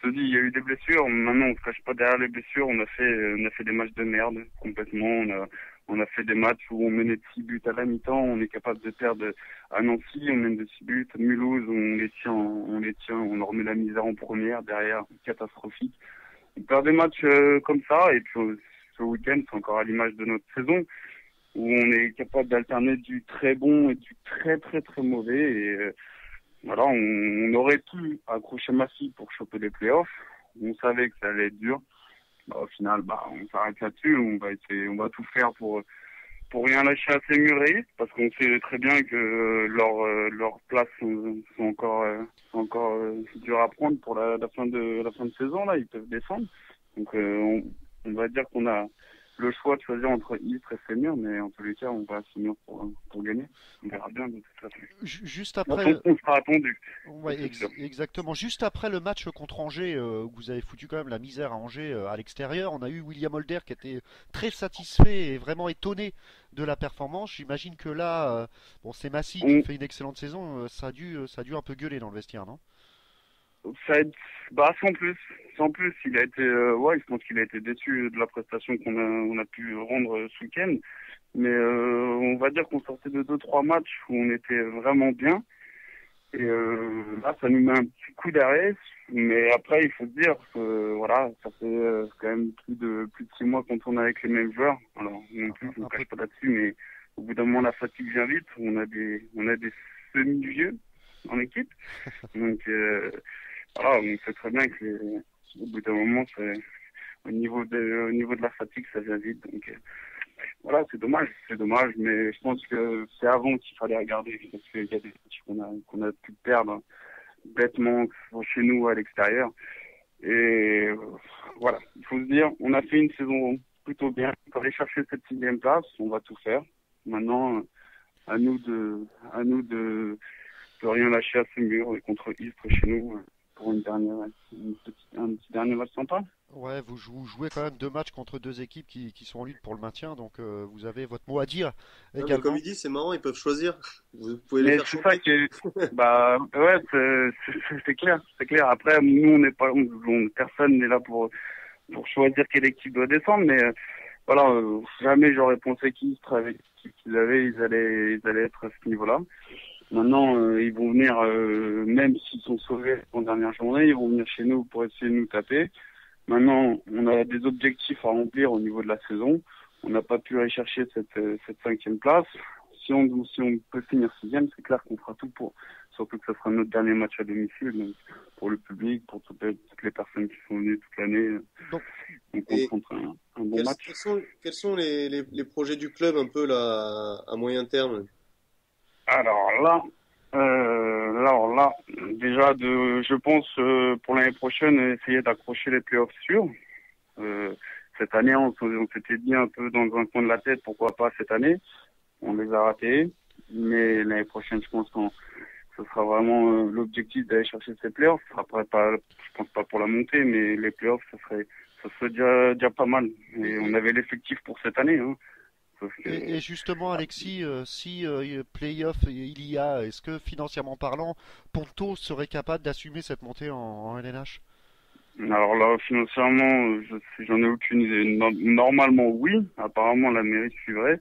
F: je te dis, il y a eu des blessures. Maintenant, on se cache pas derrière les blessures. On a fait des matchs de merde complètement. On a fait des matchs où on menait de 6 buts à la mi-temps. On est capable de perdre à Nancy. On mène de 6 buts. À Mulhouse, on leur remet la misère en première. Derrière, catastrophique. On perd des matchs comme ça. Et puis, ce week-end, c'est encore à l'image de notre saison, où on est capable d'alterner du très bon et du très, très, très mauvais. Et voilà, on aurait pu accrocher Massy pour choper les playoffs. On savait que ça allait être dur. Au final, on s'arrête là-dessus. On va tout faire pour rien lâcher à ces Murray, parce qu'on sait très bien que leurs places sont encore dures à prendre pour la fin de saison. Là, ils peuvent descendre. Donc, on va dire qu'on a le choix de choisir entre Istres et Semur, mais en tous les cas, on va à Semur pour gagner. On verra bien de toute façon.
D: Juste après,
F: on sera attendu.
D: ouais, exactement. Juste après le match contre Angers, où vous avez foutu quand même la misère à Angers à l'extérieur, on a eu William Holder qui était très satisfait et vraiment étonné de la performance. J'imagine que là, bon, c'est Massy qui fait une excellente saison. Ça a dû un peu gueuler dans le vestiaire, non?
F: Sans plus. Sans plus, il a été, je pense qu'il a été déçu de la prestation on a pu rendre ce week-end. Mais on va dire qu'on sortait de 2-3 matchs où on était vraiment bien. Et là, ça nous met un petit coup d'arrêt. Mais après, il faut se dire que voilà, ça fait quand même plus de 6 mois qu'on tourne avec les mêmes joueurs. Alors non plus, je ne cache pas là-dessus, mais au bout d'un moment, la fatigue vient vite. On a des semi-vieux en équipe. Donc voilà, on sait très bien que au bout d'un moment, au niveau de la fatigue, ça vient vite. Donc voilà, c'est dommage, mais je pense que c'est avant qu'il fallait regarder, parce qu'il y a des matchs qu'on a pu perdre bêtement chez nous à l'extérieur. Et voilà, il faut se dire, on a fait une saison plutôt bien. Pour aller chercher cette 6e place, on va tout faire. Maintenant, à nous de rien lâcher à ce mur et contre Istres chez nous pour un petit dernier match sympa.
D: Ouais, vous jouez quand même 2 matchs contre 2 équipes qui sont en lutte pour le maintien, donc vous avez votre mot à dire également.
E: Mais comme il dit, c'est marrant, ils peuvent choisir. Vous pouvez les faire choper.
F: C'est clair. Après, nous, on n'est pas, personne n'est là pour choisir quelle équipe doit descendre, mais voilà, jamais j'aurais pensé qu'Istres, avec l'équipe qu'ils avaient, ils allaient être à ce niveau-là. Maintenant, ils vont venir, même s'ils sont sauvés en dernière journée, ils vont venir chez nous pour essayer de nous taper. Maintenant, on a des objectifs à remplir au niveau de la saison. On n'a pas pu aller chercher cette 5e place. Si on peut finir 6e, c'est clair qu'on fera tout pour. Surtout que ce sera notre dernier match à domicile, donc pour le public, pour toutes les personnes qui sont venues toute l'année. Donc on compte un bon match.
E: Quels sont les projets du club un peu là à moyen terme?
F: Alors là, déjà je pense pour l'année prochaine essayer d'accrocher les playoffs sûrs. Cette année, on s'était dit un peu dans un coin de la tête, pourquoi pas cette année. On les a ratés, mais l'année prochaine, je pense que ce sera vraiment l'objectif d'aller chercher ces playoffs. Après, je pense pas pour la montée, mais les playoffs, ça serait déjà pas mal. Et on avait l'effectif pour cette année, hein.
D: Et justement, Alexis, si play-off il y a, est-ce que financièrement parlant, Ponto serait capable d'assumer cette montée en LNH?
F: Alors là, financièrement, j'en ai aucune idée. Normalement, oui. Apparemment, la mairie suivrait.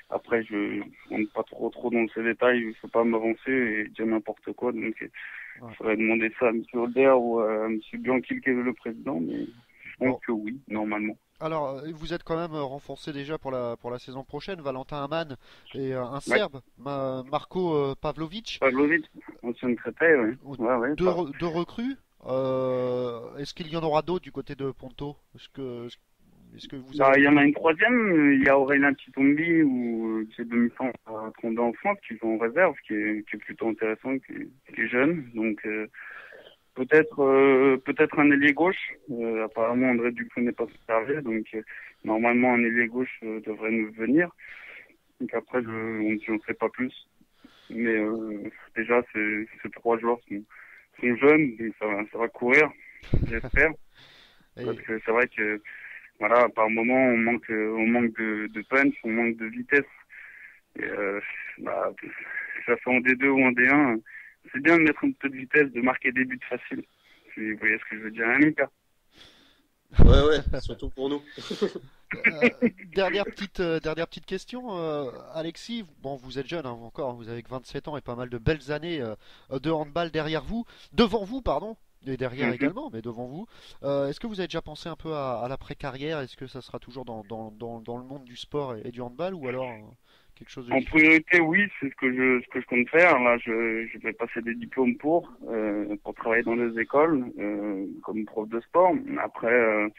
F: Après, je rentre pas trop dans ces détails. Il ne faut pas m'avancer et dire n'importe quoi. Donc, il faudrait demander ça à M. Holder ou à M. Bianchi, qui est le président. Mais je pense que oui, normalement.
D: Alors, vous êtes quand même renforcé déjà pour la saison prochaine. Valentin Aman et un Serbe, Marko Pavlovic.
F: Pavlovic, ancien Créteil, oui.
D: Deux recrues. Est-ce qu'il y en aura d'autres du côté de Ponto? Est-ce que vous avez...
F: Il y en a une 3e. Il y a Aurélien Titombi qui est demi-centre à Trondheim en France, qui joue en réserve, qui est plutôt intéressant, qui est jeune. Donc peut-être un ailier gauche. Apparemment, André Dupont n'est pas servi, donc normalement un ailier gauche devrait nous venir. Donc après, on ne sait pas plus. Mais déjà, ces 3 joueurs sont jeunes, et ça va courir, j'espère. Parce que c'est vrai que voilà, par moment, on manque de punch, on manque de vitesse. Et ça fait en D2 ou en D1. C'est bien de mettre un peu de vitesse, de marquer des buts faciles. si vous voyez ce que je veux dire, hein, Mika.
E: Ouais, surtout pour nous.
D: Dernière petite question, Alexis. Bon, vous êtes jeune hein, encore, vous avez que 27 ans et pas mal de belles années de handball devant vous, pardon, et derrière
F: Mhm.
D: également, mais devant vous. Est-ce que vous avez déjà pensé un peu à l'après-carrière? Est-ce que ça sera toujours dans le monde du sport et du handball ou alors quelque chose de
F: En
D: différent?
F: priorité, oui, c'est ce que je compte faire. Là, je vais passer des diplômes pour travailler dans les écoles, comme prof de sport. Après,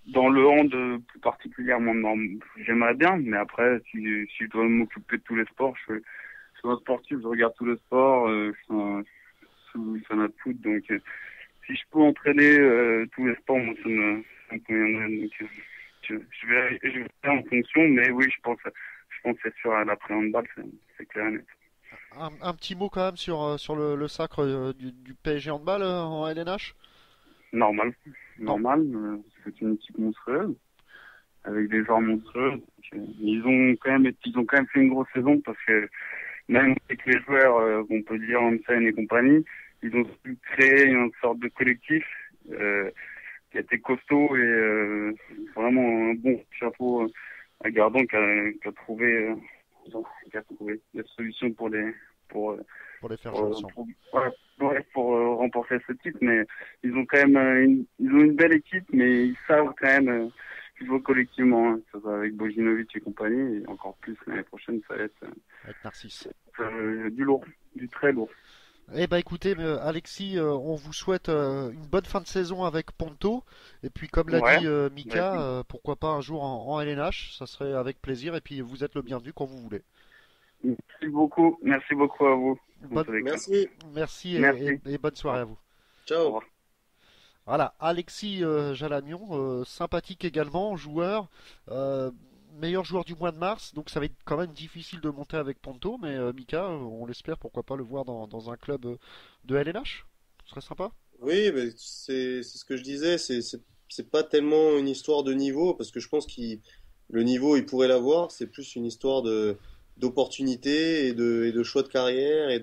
F: dans le hand, plus particulièrement, non, j'aimerais bien, mais après, si je dois m'occuper de tous les sports, je suis un sportif, je regarde tous les sports, je suis fanat de foot, donc si je peux entraîner tous les sports, moi, ça me conviendrait. Donc, je vais faire en fonction, mais oui, je pense être sûr à l'après-handball, c'est clair et net.
D: Un petit mot quand même sur le sacre du PSG handball en LNH?
F: Normal,
D: Non.
F: normal, c'est une équipe monstrueuse, avec des joueurs monstrueux. Donc, ils ont quand même fait une grosse saison parce que même avec les joueurs, on peut dire Hansen et compagnie, ils ont su créer une sorte de collectif qui a été costaud et vraiment un bon chapeau à Gardon qui a trouvé des solutions pour pour
D: Pour les faire jouer
F: pour,
D: ensemble.
F: pour, pour remporter ce titre. Mais ils ont quand même ils ont une belle équipe, mais ils savent quand même jouer collectivement, hein, que ce soit avec Bojinovic et compagnie, et encore plus l'année prochaine, ça va être
D: Avec Narcisse.
F: du lourd, du très lourd.
D: Eh ben écoutez, Alexis, on vous souhaite une bonne fin de saison avec Ponto. Et puis comme l'a
F: Ouais,
D: dit Mika,
F: vas-y.
D: pourquoi pas un jour en LNH, ça serait avec plaisir. Et puis vous êtes le bienvenu quand vous voulez.
F: Merci beaucoup à vous. En
D: Bonne,
F: tous les cas.
E: Merci.
D: merci
F: Merci.
D: et bonne soirée à vous.
F: Au
E: Ciao.
F: revoir.
D: Voilà, Alexis Jalamion, sympathique également, joueur, meilleur joueur du mois de mars. Donc ça va être quand même difficile de monter avec Ponto, mais Mika, on l'espère, pourquoi pas le voir dans un club de LNH. Ce serait sympa.
E: Oui, mais c'est ce que je disais. C'est pas tellement une histoire de niveau parce que je pense qu'il le niveau il pourrait l'avoir. C'est plus une histoire de d'opportunité et de choix de carrière et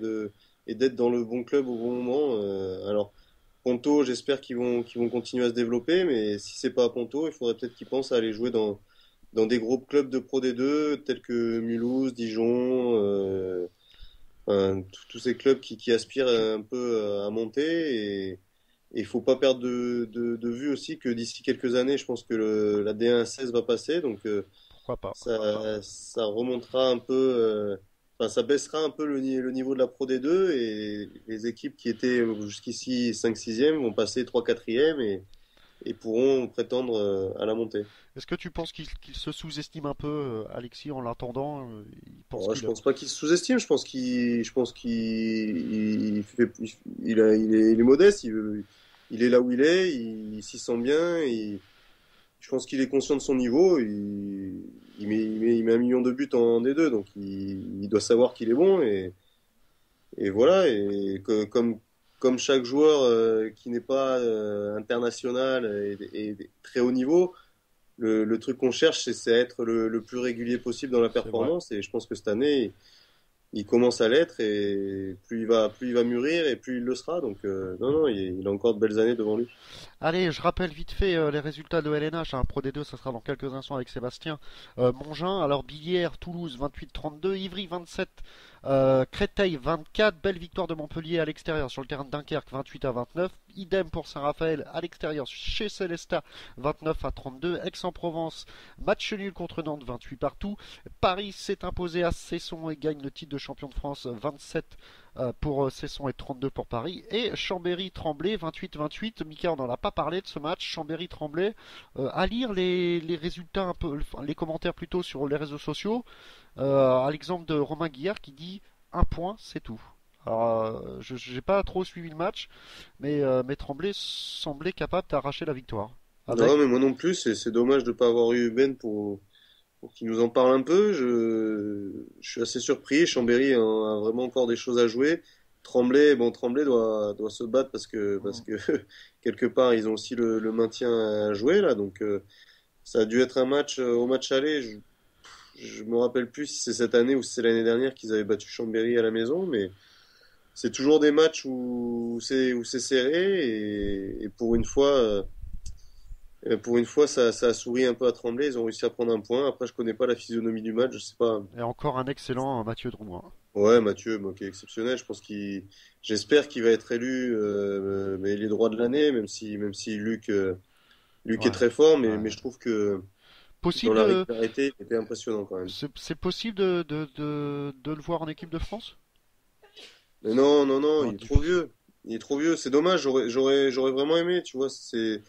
E: d'être dans le bon club au bon moment. Alors Ponto, j'espère qu'ils vont continuer à se développer, mais si c'est pas à Ponto, il faudrait peut-être qu'ils pensent à aller jouer dans des gros clubs de Pro D2 tels que Mulhouse, Dijon. Enfin, tous ces clubs qui aspirent un peu à monter et il faut pas perdre de vue aussi que d'ici quelques années, je pense que la D1 16 va passer, donc
D: Pourquoi pas.
E: ça remontera un peu, enfin ça baissera un peu le niveau de la Pro D2 et les équipes qui étaient jusqu'ici 5-6e vont passer 3-4e et pourront prétendre à la montée.
D: Est-ce que tu penses qu'il se sous-estime un peu, Alexis, en l'attendant il pense
E: Ouais, je
D: qu'il a...
E: pense pas qu'il se sous-estime, je pense qu'il il est modeste, il est là où il est, il s'y sent bien, je pense qu'il est conscient de son niveau, il met 1 million de buts en D2, donc il doit savoir qu'il est bon et voilà, comme chaque joueur qui n'est pas international et très haut niveau, le truc qu'on cherche, c'est à être le plus régulier possible dans la
D: C'est vrai.
E: performance. Et je pense que cette année, il commence à l'être. Et plus il va mûrir et plus il le sera. Donc, non, il a encore de belles années devant lui.
D: Allez, je rappelle vite fait les résultats de LNH. Hein, Pro D2, ça sera dans quelques instants avec Sébastien. Mongin, alors Billière, Toulouse 28-32, Ivry 27, Créteil 24, belle victoire de Montpellier à l'extérieur sur le terrain de Dunkerque 28-29. Idem pour Saint-Raphaël à l'extérieur chez Célestat 29-32. Aix-en-Provence, match nul contre Nantes 28 partout. Paris s'est imposé à Cesson et gagne le titre de champion de France 27 pour Cesson et 32 pour Paris. Et Chambéry-Tremblay 28-28. Mika, on n'en a pas parlé de ce match. Chambéry-Tremblay. À lire les résultats un peu, enfin, les commentaires plutôt sur les réseaux sociaux. À l'exemple de Romain Guillard qui dit un point, c'est tout. Alors, je n'ai pas trop suivi le match, mais Tremblay semblait capable d'arracher la victoire. Avec,
E: Non, mais moi non plus. C'est dommage de ne pas avoir eu Ben pour qu'il nous en parle un peu. Je suis assez surpris. Chambéry a vraiment encore des choses à jouer. Tremblay doit se battre parce que quelque part ils ont aussi le maintien à jouer là. Donc ça a dû être un match au match aller. Je me rappelle plus si c'est cette année ou si c'est l'année dernière qu'ils avaient battu Chambéry à la maison, mais c'est toujours des matchs où c'est serré et pour une fois ça a souri un peu à Tremblay. Ils ont réussi à prendre un point. Après, je connais pas la physionomie du match, je sais pas.
D: Et encore un excellent Mathieu Drouin.
E: Ouais, Mathieu, bon, qui est exceptionnel. J'espère qu'il va être élu, mais il est droit de l'année, même si Luc est
D: Ouais,
E: très fort, mais,
D: ouais.
E: mais je trouve que dans
D: Possible,
E: la régularité, il était impressionnant quand même.
D: c'est possible de le voir en équipe de France?
E: Mais non, non, non,
D: Non,
E: il est trop vieux. Il est trop vieux. C'est dommage. J'aurais vraiment aimé, tu vois. C'est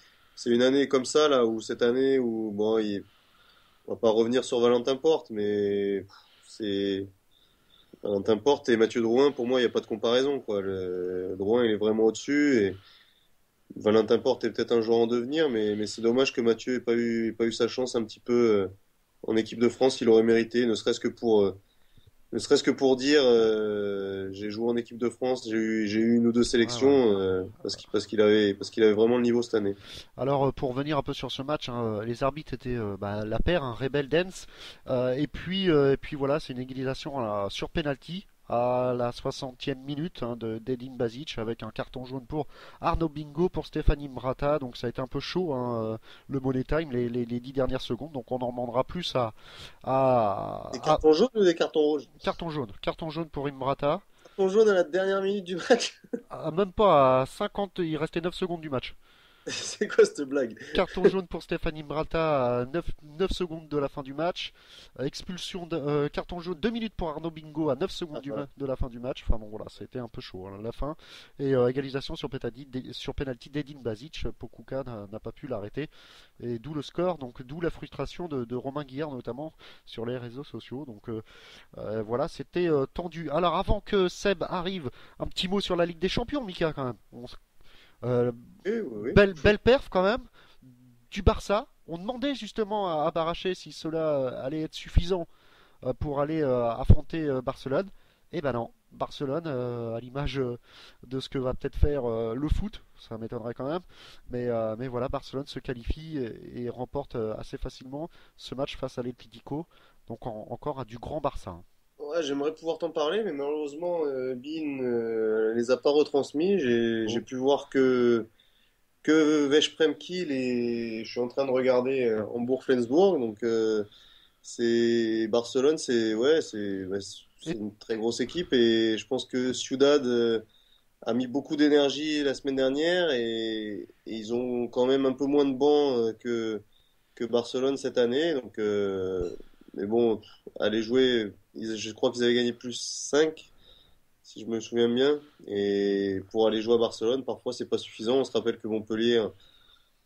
E: une année comme ça, là, où cette année où, bon, on va pas revenir sur Valentin Porte, mais c'est Valentin Porte et Mathieu Drouin, pour moi, il n'y a pas de comparaison, quoi. Drouin, il est vraiment au-dessus et Valentin Porte est peut-être un joueur en devenir, mais c'est dommage que Mathieu ait pas eu sa chance un petit peu en équipe de France. Il aurait mérité, ne serait-ce que pour dire, j'ai joué en équipe de France, j'ai eu une ou deux
D: ouais, ouais.
E: sélections parce qu'il avait vraiment le niveau cette année.
D: Alors pour revenir un peu sur ce match, hein, les arbitres étaient la paire, un Rebel Dance, et puis voilà, c'est une égalisation sur penalty à la 60e minute hein, d'Edin Bazic avec un carton jaune pour Arnaud Bingo, pour Stéphanie Mrata, donc ça a été un peu chaud hein, le Money Time, les 10 dernières secondes, donc on en demandera plus
E: Des
D: à
E: cartons jaunes ou des cartons rouges?
D: carton jaune pour Imrata,
E: Carton jaune à la dernière minute du match?
D: même pas à 50, il restait 9 secondes du match.
E: C'est quoi cette blague?
D: Carton jaune pour Stéphanie Mrata à 9 secondes de la fin du match. Carton jaune 2 minutes pour Arnaud Bingo à 9 secondes de la fin du match. Enfin bon voilà, c'était un peu chaud hein, la fin. Et égalisation sur penalty d'Edin Bazic. Pokuka n'a pas pu l'arrêter. Et d'où le score, donc d'où la frustration de Romain Guillard notamment sur les réseaux sociaux. Donc voilà, c'était tendu. Alors avant que Seb arrive, un petit mot sur la Ligue des Champions, Mika quand même. Euh,
E: Oui, oui,
D: belle perf quand même du Barça. On demandait justement à Baraché si cela allait être suffisant pour aller affronter Barcelone. Et ben non, Barcelone, à l'image de ce que va peut-être faire le foot, ça m'étonnerait quand même. Mais voilà, Barcelone se qualifie et remporte assez facilement ce match face à l'Atlético. Donc encore à du grand Barça, hein.
E: oui. Ouais, j'aimerais pouvoir t'en parler, mais malheureusement, Bein les a pas retransmis. J'ai
D: Oh,
E: pu voir que Veszprém Kiel et je suis en train de regarder Hambourg-Flensbourg. Donc, c'est Barcelone, c'est ouais, c'est
D: et
E: une très grosse équipe et je pense que Ciudad a mis beaucoup d'énergie la semaine dernière et ils ont quand même un peu moins de bancs que Barcelone cette année. Donc, mais bon, aller jouer, je crois qu'ils avaient gagné +5 si je me souviens bien. Et pour aller jouer à Barcelone, parfois c'est pas suffisant. On se rappelle que Montpellier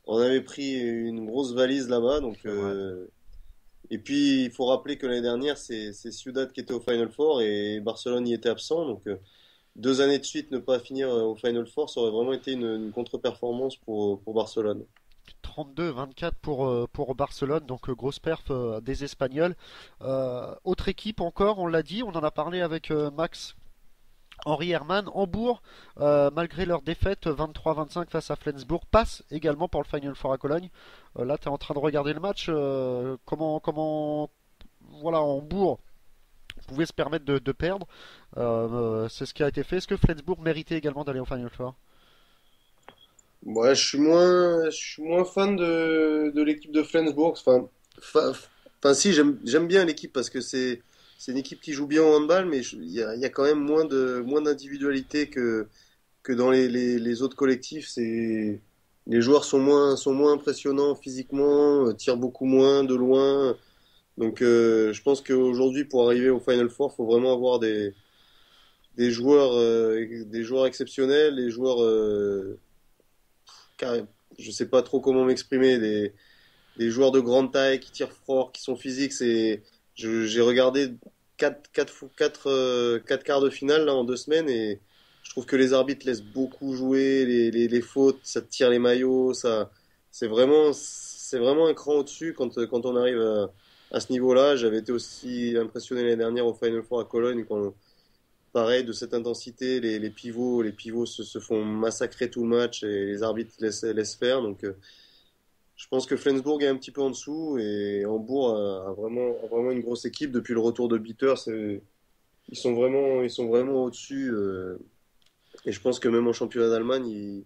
E: on avait pris une grosse valise là-bas. Donc,
D: c'est vrai.
E: et puis il faut rappeler que l'année dernière c'est Ciudad qui était au Final Four et Barcelone y était absent. Donc 2 années de suite ne pas finir au Final Four, ça aurait vraiment été une contre-performance pour Barcelone.
D: 32-24 pour Barcelone, donc grosse perf des Espagnols. Autre équipe encore, on l'a dit, on en a parlé avec Max Henri Hermann. Hambourg, malgré leur défaite 23-25 face à Flensburg, passe également pour le Final Four à Cologne. Là, tu es en train de regarder le match. Voilà, Hambourg pouvait se permettre de perdre. C'est ce qui a été fait. Est-ce que Flensburg méritait également d'aller au Final Four?
E: Ouais, je suis moins fan de l'équipe de Flensburg. Enfin, si, j'aime bien l'équipe parce que c'est une équipe qui joue bien au handball, mais il y a quand même moins d'individualité que dans les autres collectifs. Les joueurs sont moins impressionnants physiquement, tirent beaucoup moins de loin. Donc, je pense qu'aujourd'hui, pour arriver au Final Four, faut vraiment avoir des joueurs exceptionnels, des joueurs, je sais pas trop comment m'exprimer, des joueurs de grande taille qui tirent fort, qui sont physiques. J'ai regardé quatre quarts de finale là en 2 semaines et je trouve que les arbitres laissent beaucoup jouer les fautes, ça tire les maillots, c'est vraiment un cran au-dessus quand on arrive à ce niveau-là. J'avais été aussi impressionné l'année dernière au Final Four à Cologne quand pareil, de cette intensité, les pivots se font massacrer tout le match et les arbitres laissent faire. Donc, je pense que Flensburg est un petit peu en dessous et Hambourg a vraiment une grosse équipe depuis le retour de Bitter. Ils sont vraiment au-dessus. Et je pense que même en championnat d'Allemagne,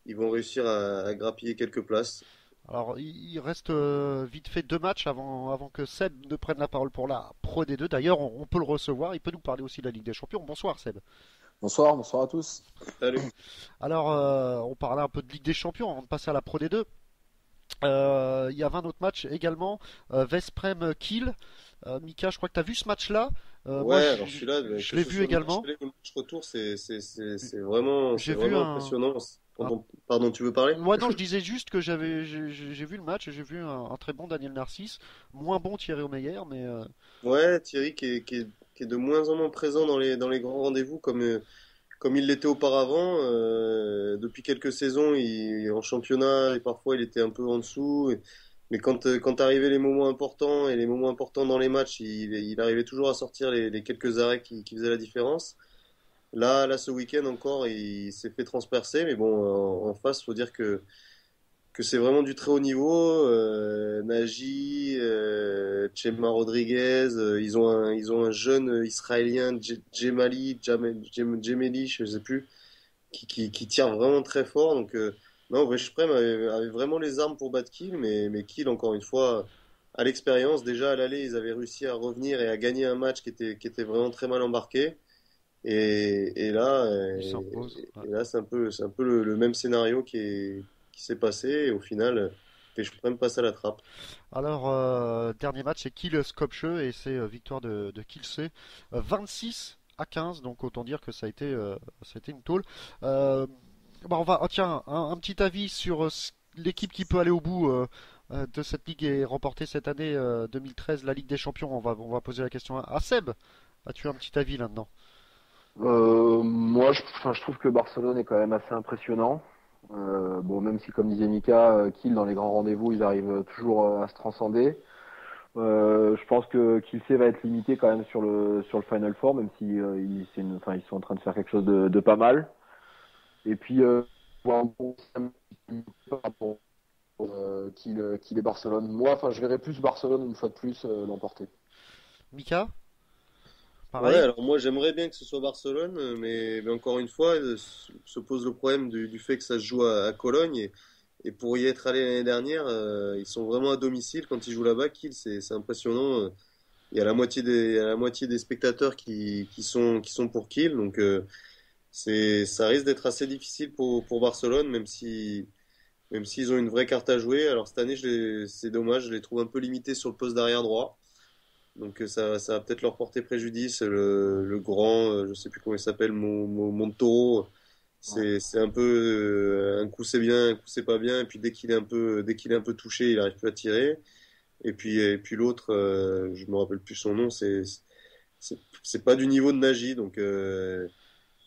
E: ils vont réussir à grappiller quelques places.
D: Alors, il reste vite fait 2 matchs avant que Seb ne prenne la parole pour la Pro D2. D'ailleurs, on peut le recevoir. Il peut nous parler aussi de la Ligue des Champions. Bonsoir, Seb.
G: Bonsoir, bonsoir à tous.
E: Salut.
D: Alors, on parlait un peu de Ligue des Champions avant de passer à la Pro D2. Il y avait un autre match également, Vesprem-Kiel. Mika, je crois que tu as vu ce match-là. Moi,
E: Ouais, alors je suis là.
D: je l'ai vu également.
E: Le match retour, c'est vraiment,
D: J'ai
E: c'est
D: vu
E: vraiment
D: un,
E: impressionnant. Pardon, tu veux parler?
D: Moi non, je disais juste que j'ai vu le match et j'ai vu un très bon Daniel Narcisse, moins bon Thierry Omeyer, mais
E: Ouais, Thierry qui est de moins en moins présent dans les grands rendez-vous comme il l'était auparavant. Depuis quelques saisons, en championnat, et parfois il était un peu en dessous. Mais quand arrivaient les moments importants et les moments importants dans les matchs, il arrivait toujours à sortir les quelques arrêts qui faisaient la différence. Là, ce week-end encore, il s'est fait transpercer. Mais bon, en face, faut dire que c'est vraiment du très haut niveau. Nagy, Chema Rodriguez, ils ont un jeune Israélien, Djemeli, je sais plus, qui tire vraiment très fort. Donc, non, Veszprém avait vraiment les armes pour battre Kiel, mais Kiel, encore une fois, à l'expérience, déjà à l'aller, ils avaient réussi à revenir et à gagner un match qui était vraiment très mal embarqué. Et là,
D: il s'impose. Ouais.
E: et là, c'est un peu le même scénario qui s'est passé. Et au final, Veszprém passe à la trappe.
D: Alors, dernier match, c'est Kiel Skopje et c'est victoire de Kielce, 26-15, donc autant dire que ça a été une tôle. Bah, tiens, un petit avis sur l'équipe qui peut aller au bout de cette ligue et remporter cette année 2013 la Ligue des Champions. On va poser la question à Seb. As-tu un petit avis là-dedans?
G: Moi, je trouve que Barcelone est quand même assez impressionnant. Bon, même si, comme disait Mika, Kiel, dans les grands rendez-vous, ils arrivent toujours à se transcender. Je pense que Kielce va être limité quand même sur le Final Four, même si ils sont en train de faire quelque chose de pas mal. Et puis, voir un bon par rapport Kiel et Barcelone. Moi, je verrais plus Barcelone une fois de plus l'emporter.
D: Mika?
E: Ouais,
D: Pareil?
E: alors moi j'aimerais bien que ce soit Barcelone, mais encore une fois, se pose le problème du fait que ça se joue à Cologne. Et pour y être allé l'année dernière, ils sont vraiment à domicile quand ils jouent là-bas. Kiel, c'est impressionnant. Il y a il y a la moitié des spectateurs qui sont pour Kiel. Donc ça risque d'être assez difficile pour Barcelone, même s'ils ont une vraie carte à jouer. Alors cette année, c'est dommage, je les trouve un peu limités sur le poste d'arrière droit. Donc ça va peut-être leur porter préjudice. Le grand, je sais plus comment il s'appelle, Montoro, c'est un peu un coup c'est bien, un coup c'est pas bien. Et puis dès qu'il est un peu touché, il arrive plus à tirer. Et puis l'autre, je me rappelle plus son nom, c'est pas du niveau de Nagy. Donc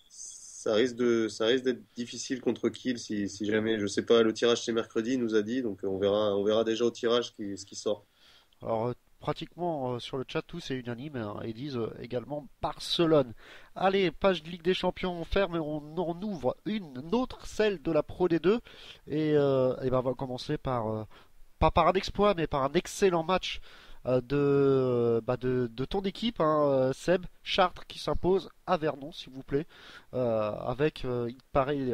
E: ça risque d'être difficile contre Kiel si jamais, je sais pas, le tirage c'est mercredi, il nous a dit. Donc on verra déjà au tirage ce qui sort.
D: Alors, pratiquement sur le chat, tous est unanime hein, et disent également Barcelone. Allez, page de Ligue des Champions, on ferme et on en ouvre une autre, celle de la Pro D2. Et ben, on va commencer pas par un exploit, mais par un excellent match de ton équipe, hein, Seb. Chartres qui s'impose à Vernon, s'il vous plaît, avec, il paraît,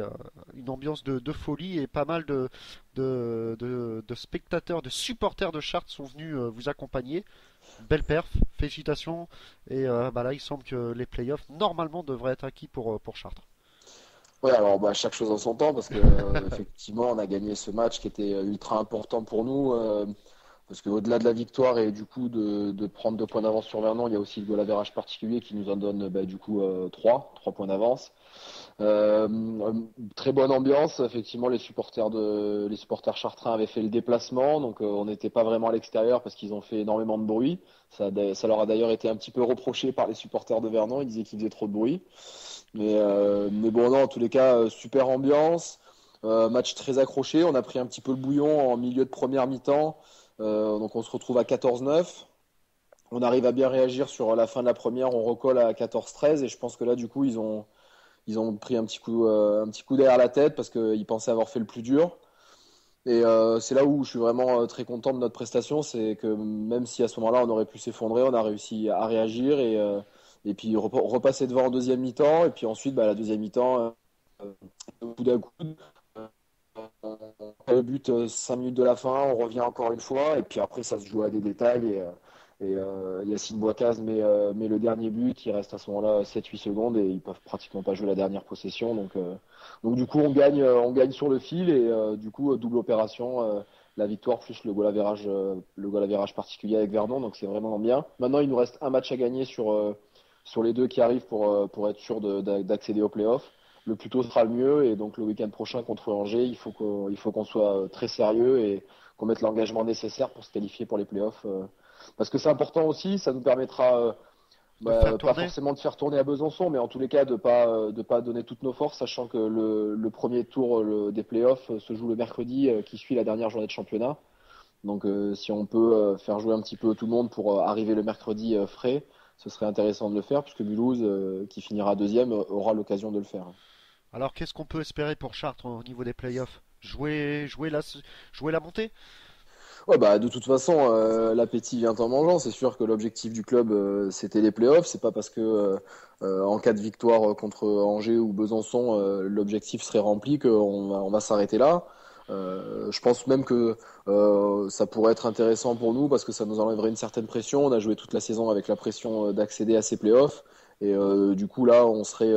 D: une ambiance de folie et pas mal de spectateurs, de supporters de Chartres sont venus vous accompagner. Belle perf, félicitations. Et là, il semble que les playoffs, normalement, devraient être acquis pour Chartres.
G: Ouais, alors chaque chose en son temps, parce que effectivement, on a gagné ce match qui était ultra important pour nous. Parce qu'au-delà de la victoire et du coup de prendre 2 points d'avance sur Vernon, il y a aussi le goal average particulier qui nous en donne du coup 3 points d'avance. Très bonne ambiance, effectivement les supporters chartrains avaient fait le déplacement, donc on n'était pas vraiment à l'extérieur parce qu'ils ont fait énormément de bruit. Ça leur a d'ailleurs été un petit peu reproché par les supporters de Vernon, ils disaient qu'ils faisaient trop de bruit. Mais bon non, en tous les cas, super ambiance, match très accroché, on a pris un petit peu le bouillon en milieu de première mi-temps. Donc on se retrouve à 14-9. On arrive à bien réagir sur la fin de la première, on recolle à 14-13 et je pense que là du coup ils ont pris un petit coup derrière la tête parce qu'ils pensaient avoir fait le plus dur. Et c'est là où je suis vraiment très content de notre prestation, c'est que même si à ce moment-là on aurait pu s'effondrer, on a réussi à réagir et puis repasser devant en deuxième mi-temps et puis ensuite la deuxième mi-temps au coude à coude. Le but 5 minutes de la fin, on revient encore une fois, et puis après ça se joue à des détails. Yacine Bouakaz met le dernier but, il reste à ce moment-là 7-8 secondes et ils peuvent pratiquement pas jouer la dernière possession. Donc du coup on gagne sur le fil et du coup double opération, la victoire plus le goal average particulier avec Vernon, donc c'est vraiment bien. Maintenant il nous reste un match à gagner sur les deux qui arrivent pour être sûr d'accéder aux playoffs. Le plus tôt sera le mieux et donc le week-end prochain contre Angers, il faut qu'on soit très sérieux et qu'on mette l'engagement nécessaire pour se qualifier pour les playoffs. Parce que c'est important aussi, ça nous permettra pas forcément de faire tourner à Besançon, mais en tous les cas de pas donner toutes nos forces, sachant que le premier tour des playoffs se joue le mercredi qui suit la dernière journée de championnat. Donc si on peut faire jouer un petit peu tout le monde pour arriver le mercredi frais, ce serait intéressant de le faire, puisque Mulhouse, qui finira deuxième, aura l'occasion de le faire.
D: Alors qu'est-ce qu'on peut espérer pour Chartres au niveau des playoffs? Jouer la montée?
G: Ouais, de toute façon, l'appétit vient en mangeant. C'est sûr que l'objectif du club, c'était les playoffs. C'est pas parce que en cas de victoire contre Angers ou Besançon, l'objectif serait rempli qu'on va s'arrêter là. Je pense même que ça pourrait être intéressant pour nous parce que ça nous enlèverait une certaine pression. On a joué toute la saison avec la pression d'accéder à ces playoffs et du coup là, on serait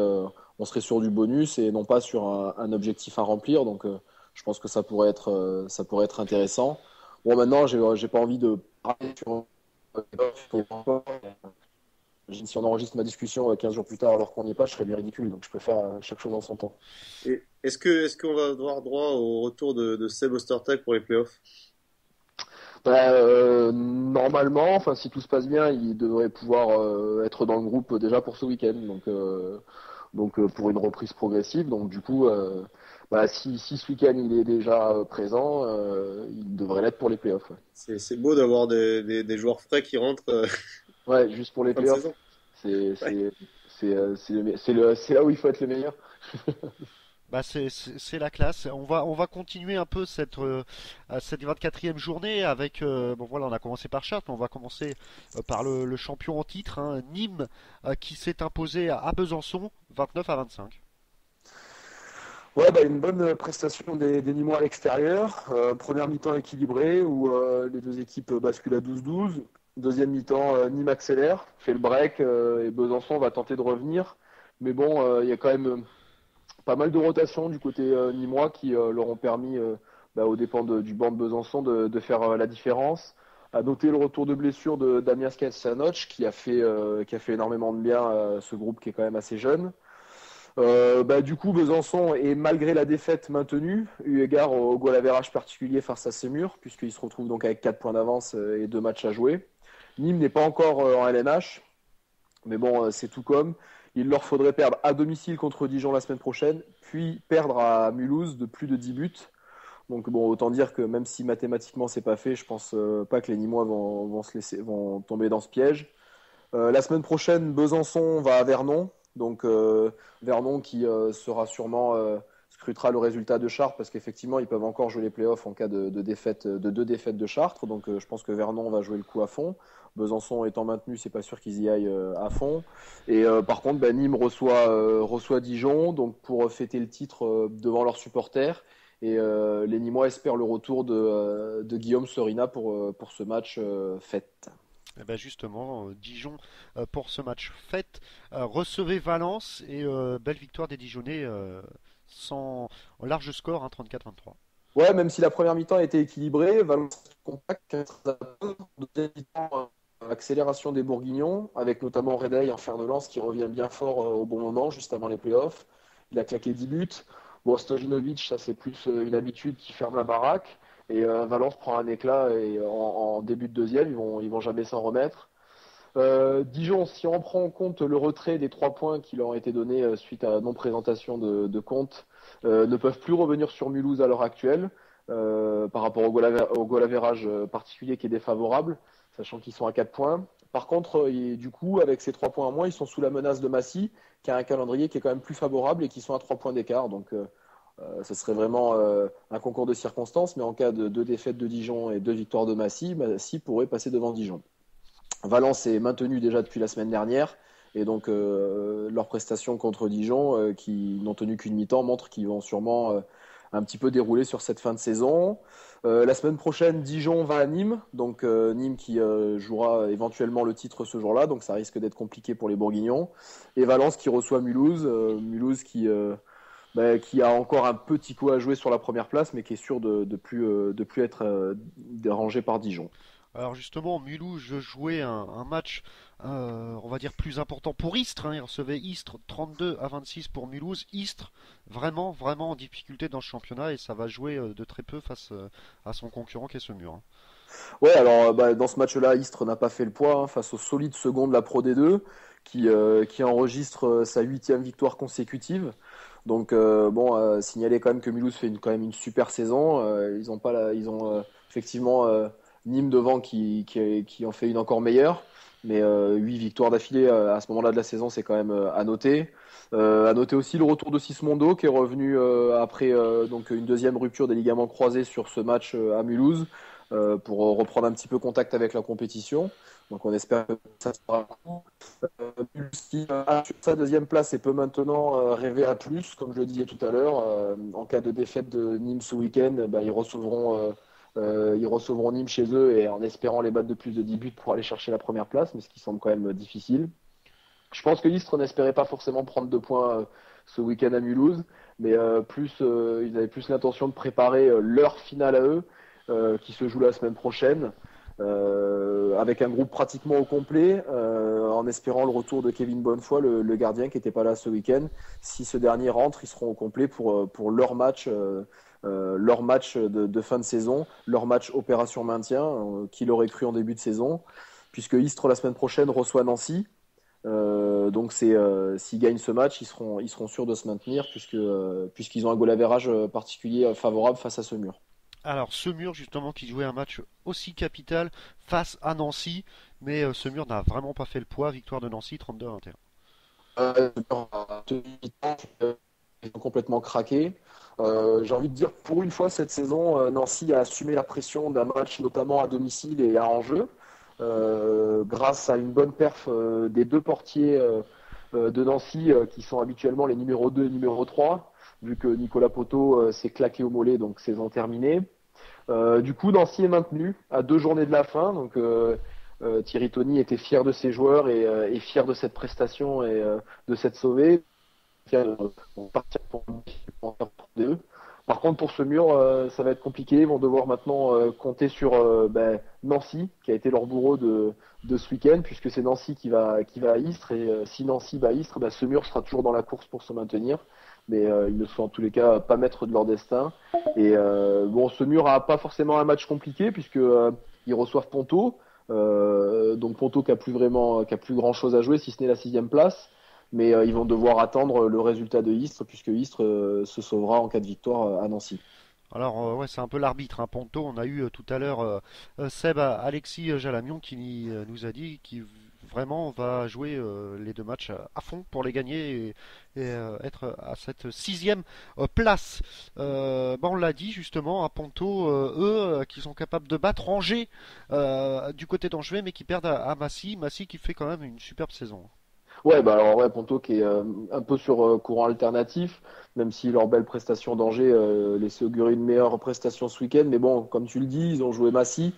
G: sur du bonus et non pas sur un objectif à remplir. Donc, je pense que ça pourrait être intéressant. Bon, maintenant, j'ai pas envie de parler sur si on enregistre ma discussion 15 jours plus tard alors qu'on n'y est pas, je serais bien ridicule. Donc, je préfère chaque chose en son temps.
E: Et est-ce qu'on va avoir droit au retour de Seb Ostertag pour les playoffs?
G: Normalement, enfin, si tout se passe bien, il devrait pouvoir être dans le groupe déjà pour ce week-end. Donc pour une reprise progressive. Donc du coup, si ce week-end il est déjà présent, il devrait l'être pour les playoffs. Ouais.
E: C'est beau d'avoir des joueurs frais qui rentrent
G: Ouais, juste pour les
E: fin de
G: playoffs.
E: saison.
G: C'est là où il faut être le meilleur.
D: C'est la classe. On va continuer un peu cette 24e journée avec on a commencé par Chartres, mais on va commencer par le champion en titre, hein, Nîmes, qui s'est imposé à Besançon 29-25.
G: Ouais, une bonne prestation des Nîmois à l'extérieur. Première mi-temps équilibrée où les deux équipes basculent à 12-12. Deuxième mi-temps, Nîmes accélère, fait le break et Besançon va tenter de revenir. Mais bon, il y a quand même pas mal de rotations du côté nîmois qui leur ont permis, aux dépens du banc de Besançon, de faire la différence. À noter le retour de blessure de Damien Skacanoc qui a fait énormément de bien à ce groupe qui est quand même assez jeune. Du coup, Besançon est malgré la défaite maintenu, eu égard au goal average particulier face à Semur, puisqu'il se retrouve donc avec 4 points d'avance et 2 matchs à jouer. Nîmes n'est pas encore en LNH, mais bon, c'est tout comme. Il leur faudrait perdre à domicile contre Dijon la semaine prochaine, puis perdre à Mulhouse de plus de 10 buts. Donc bon, autant dire que même si mathématiquement c'est pas fait, je pense pas que les Nîmois vont tomber dans ce piège. La semaine prochaine, Besançon va à Vernon. Donc Vernon qui sera sûrement scrutera le résultat de Chartres parce qu'effectivement ils peuvent encore jouer les playoffs en cas de défaite, de 2 défaites de Chartres. Donc je pense que Vernon va jouer le coup à fond. Besançon étant maintenu, c'est pas sûr qu'ils y aillent à fond. Et par contre, Nîmes reçoit Dijon donc pour fêter le titre devant leurs supporters. Et les Nîmois espèrent le retour de Guillaume Sorina pour ce match fête.
D: Et justement, Dijon pour ce match fête recevait Valence et belle victoire des Dijonnais sans large score, hein, 34-23.
G: Ouais, même si la première mi-temps a été équilibrée, Valence compact, deuxième mi-temps, accélération des Bourguignons, avec notamment Redey en fer de lance qui revient bien fort au bon moment, juste avant les playoffs. Il a claqué 10 buts. Bon, Stojinovic, ça c'est plus une habitude qui ferme la baraque. Et Valence prend un éclat et en début de deuxième, ils vont jamais s'en remettre. Dijon, si on prend en compte le retrait des 3 points qui leur ont été donnés suite à la non-présentation de compte, ne peuvent plus revenir sur Mulhouse à l'heure actuelle par rapport au goal average particulier qui est défavorable, sachant qu'ils sont à 4 points. Par contre, du coup, avec ces 3 points en moins, ils sont sous la menace de Massy, qui a un calendrier qui est quand même plus favorable et qui sont à 3 points d'écart. Donc, ce serait vraiment un concours de circonstances, mais en cas de 2 défaites de Dijon et 2 victoires de Massy, Massy pourrait passer devant Dijon. Valence est maintenu déjà depuis la semaine dernière Et donc leur prestation contre Dijon, qui n'ont tenu qu'une mi-temps, montre qu'ils vont sûrement un petit peu dérouler sur cette fin de saison. La semaine prochaine, Dijon va à Nîmes, donc Nîmes qui jouera éventuellement le titre ce jour-là, donc ça risque d'être compliqué pour les Bourguignons. Et Valence qui reçoit Mulhouse, Mulhouse qui a encore un petit coup à jouer sur la première place, mais qui est sûr de plus être dérangé par Dijon.
D: Alors justement, Mulhouse jouait un match, on va dire, plus important pour Istres. Hein. Il recevait Istres 32-26 pour Mulhouse. Istres vraiment, vraiment en difficulté dans ce championnat et ça va jouer de très peu face à son concurrent qui est Semur. Hein.
G: Ouais, alors dans ce match-là, Istres n'a pas fait le poids face au solide second de la Pro D2 qui enregistre sa 8e victoire consécutive. Donc signaler quand même que Mulhouse fait quand même une super saison. Ils ont effectivement Nîmes devant qui en fait une encore meilleure. Mais 8 victoires d'affilée à ce moment-là de la saison, c'est quand même à noter. À noter aussi le retour de Sismondo qui est revenu après donc une deuxième rupture des ligaments croisés sur ce match à Mulhouse pour reprendre un petit peu contact avec la compétition. Donc on espère que ça sera cool. Mulhouse qui sur sa deuxième place et peut maintenant rêver à plus, comme je le disais tout à l'heure. En cas de défaite de Nîmes ce week-end, ils recevront Nîmes chez eux et en espérant les battre de plus de 10 buts pour aller chercher la première place, mais ce qui semble quand même difficile. Je pense que Istres n'espérait pas forcément prendre 2 points ce week-end à Mulhouse, mais ils avaient plus l'intention de préparer leur finale à eux, qui se joue la semaine prochaine, avec un groupe pratiquement au complet, en espérant le retour de Kevin Bonnefoy, le gardien qui n'était pas là ce week-end. Si ce dernier rentre, ils seront au complet pour leur match de fin de saison, leur match opération maintien, qu'il aurait cru en début de saison, puisque Istres la semaine prochaine reçoit Nancy. Donc s'ils gagnent ce match, ils seront sûrs de se maintenir puisqu'ils ont un goal average particulier favorable face à Semur.
D: Alors Semur justement qui jouait un match aussi capital face à Nancy, mais Semur n'a vraiment pas fait le poids. Victoire de Nancy 32-21.
G: Ils ont complètement craqué. J'ai envie de dire, pour une fois cette saison, Nancy a assumé la pression d'un match notamment à domicile et à enjeu, grâce à une bonne perf des 2 portiers de Nancy qui sont habituellement les numéro 2 et numéro 3, vu que Nicolas Poteau s'est claqué au mollet, donc saison terminée. Du coup, Nancy est maintenu à 2 journées de la fin, donc Thierry Tony était fier de ses joueurs et fier de cette prestation et de s'être sauvé. Partir pour eux. Par contre, pour Semur, ça va être compliqué. Ils vont devoir maintenant compter sur Nancy, qui a été leur bourreau de ce week-end, puisque c'est Nancy qui va à Istres. Et si Nancy bat Istres, Semur sera toujours dans la course pour se maintenir. Mais ils ne sont en tous les cas pas maîtres de leur destin. Et Semur a pas forcément un match compliqué, puisque ils reçoivent Ponto. Donc Ponto qui a plus grand chose à jouer, si ce n'est la 6e place. Mais ils vont devoir attendre le résultat de Istres, puisque Istres se sauvera en cas de victoire à Nancy.
D: Alors c'est un peu l'arbitre, hein. Ponto, on a eu tout à l'heure Seb Alexis Jalamion qui nous a dit qu'il vraiment va jouer les 2 matchs à fond pour les gagner et être à cette 6e place. On l'a dit justement à Ponto, eux qui sont capables de battre Angers du côté d'Angevin, mais qui perdent à Massy qui fait quand même une superbe saison.
G: Ouais, Ponto qui est un peu sur courant alternatif, même si leur belle prestation d'Angers laissait augurer une meilleure prestation ce week-end. Mais bon, comme tu le dis, ils ont joué Massy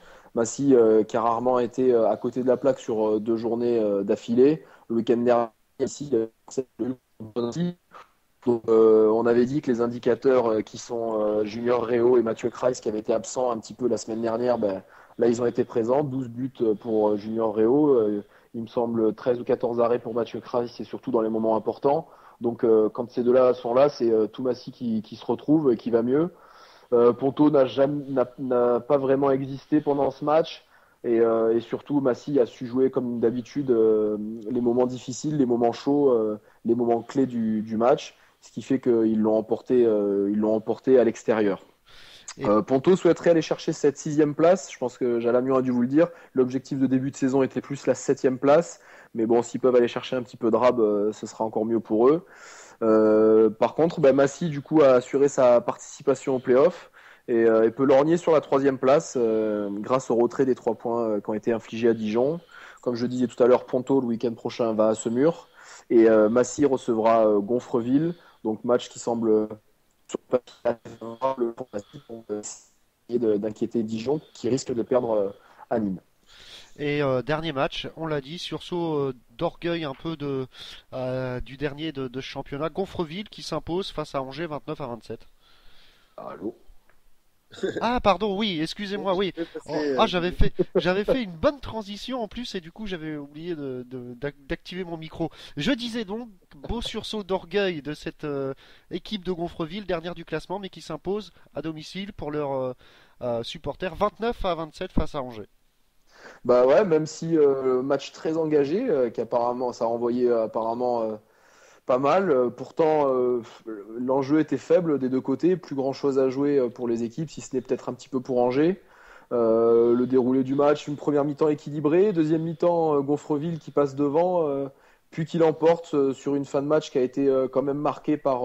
G: qui a rarement été à côté de la plaque sur 2 journées d'affilée. Le week-end dernier, ici, on avait dit que les indicateurs qui sont Junior Réau et Mathieu Kreis qui avaient été absents un petit peu la semaine dernière, là ils ont été présents, 12 buts pour Junior Réau. Il me semble 13 ou 14 arrêts pour Mathieu Kreis, et surtout dans les moments importants. Donc quand ces 2-là sont là, c'est tout Massy qui se retrouve et qui va mieux. Ponto n'a pas vraiment existé pendant ce match. Et surtout, Massy a su jouer comme d'habitude les moments difficiles, les moments chauds, les moments clés du match. Ce qui fait qu'ils l'ont emporté à l'extérieur. Ponto souhaiterait aller chercher cette 6e place. Je pense que Jalamion a dû vous le dire. L'objectif de début de saison était plus la 7e place. Mais bon, s'ils peuvent aller chercher un petit peu de rab, ce sera encore mieux pour eux. Par contre, Massy, du coup, a assuré sa participation au play-off et peut lorgner sur la 3e place grâce au retrait des 3 points qui ont été infligés à Dijon. comme je disais tout à l'heure, Ponto le week-end prochain va à Semur et Massy recevra Gonfreville. Donc match qui semble sur le papier assez favorable pour Massy, pour essayer d'inquiéter Dijon qui risque de perdre à Nîmes.
D: Et dernier match, on l'a dit, sursaut d'orgueil un peu du dernier de ce championnat, Gonfreville qui s'impose face à Angers 29-27.
G: Allô.
D: Ah pardon, oui, excusez-moi, oui. Ah, j'avais fait une bonne transition en plus et du coup j'avais oublié d'activer mon micro. Je disais donc, beau sursaut d'orgueil de cette équipe de Gonfreville, dernière du classement, mais qui s'impose à domicile pour leurs supporters 29-27 face à Angers.
G: Bah ouais, même si match très engagé, qui apparemment ça a envoyé apparemment pas mal. Pourtant, l'enjeu était faible des deux côtés, plus grand chose à jouer pour les équipes, si ce n'est peut-être un petit peu pour Angers. Le déroulé du match, une première mi-temps équilibrée, deuxième mi-temps Gonfreville qui passe devant, puis qui l'emporte sur une fin de match qui a été quand même marquée par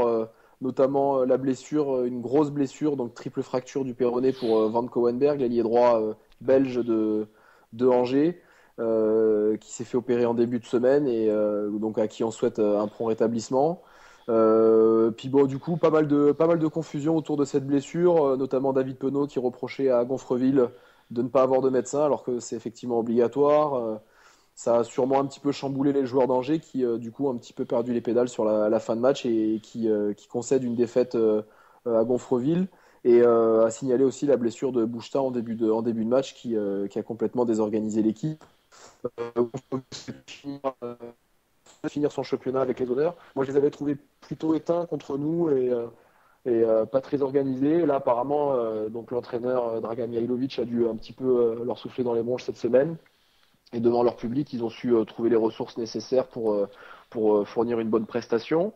G: notamment la blessure, une grosse blessure, donc triple fracture du péroné pour Van Cowenberg, l'ailier droit belge de Angers, qui s'est fait opérer en début de semaine et donc à qui on souhaite un prompt rétablissement. Puis bon, du coup, pas mal de confusion autour de cette blessure, notamment David Penaud qui reprochait à Gonfreville de ne pas avoir de médecin alors que c'est effectivement obligatoire. Ça a sûrement un petit peu chamboulé les joueurs d'Angers qui, du coup, ont un petit peu perdu les pédales sur la fin de match et qui concèdent une défaite à Gonfreville. Et à signaler aussi la blessure de Bouchta en début de match qui a complètement désorganisé l'équipe. Finir son championnat avec les honneurs. Moi, je les avais trouvés plutôt éteints contre nous et pas très organisés. Là, apparemment, donc l'entraîneur Dragan Mihailovic a dû un petit peu leur souffler dans les bronches cette semaine. Et devant leur public, ils ont su trouver les ressources nécessaires pour fournir une bonne prestation.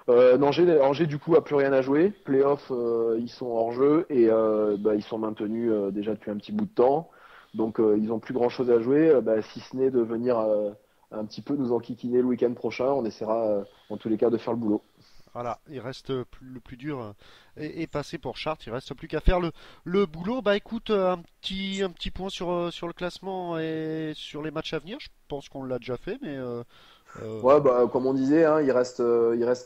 G: Angers, du coup, a plus rien à jouer. Playoff, ils sont hors jeu et ils sont maintenus déjà depuis un petit bout de temps. Donc, ils n'ont plus grand-chose à jouer, si ce n'est de venir un petit peu nous enquiquiner le week-end prochain. On essaiera, en tous les cas, de faire le boulot.
D: Voilà, il reste le plus dur est passé pour Chartres. Il reste plus qu'à faire le boulot. Bah écoute, un petit point sur le classement et sur les matchs à venir. Je pense qu'on l'a déjà fait, mais
G: Ouais, comme on disait, hein, il reste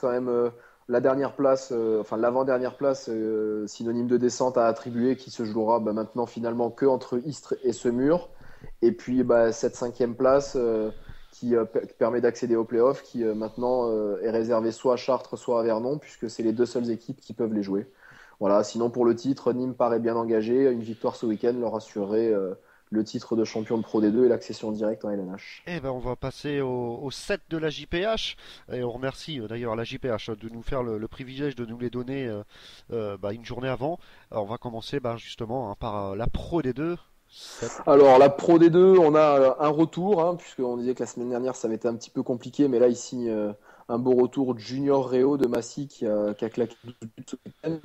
G: quand même la dernière place, enfin l'avant-dernière place, synonyme de descente à attribuer, qui se jouera maintenant finalement que entre Istres et Semur. Et puis cette cinquième place qui permet d'accéder aux playoffs, qui maintenant est réservée soit à Chartres, soit à Vernon, puisque c'est les deux seules équipes qui peuvent les jouer. Voilà. Sinon pour le titre, Nîmes paraît bien engagé. Une victoire ce week-end leur assurerait le titre de champion de Pro D2 et l'accession directe en LNH.
D: eh ben on va passer au 7 de la JPH et on remercie d'ailleurs la JPH de nous faire le privilège de nous les donner une journée avant. Alors on va commencer justement par la Pro D2. 7.
G: Alors la Pro D2, on a un retour, hein, puisqu'on disait que la semaine dernière ça avait été un petit peu compliqué, mais là il signe un beau retour de Junior Réau de Massy qui a claqué 12 buts ce week-end.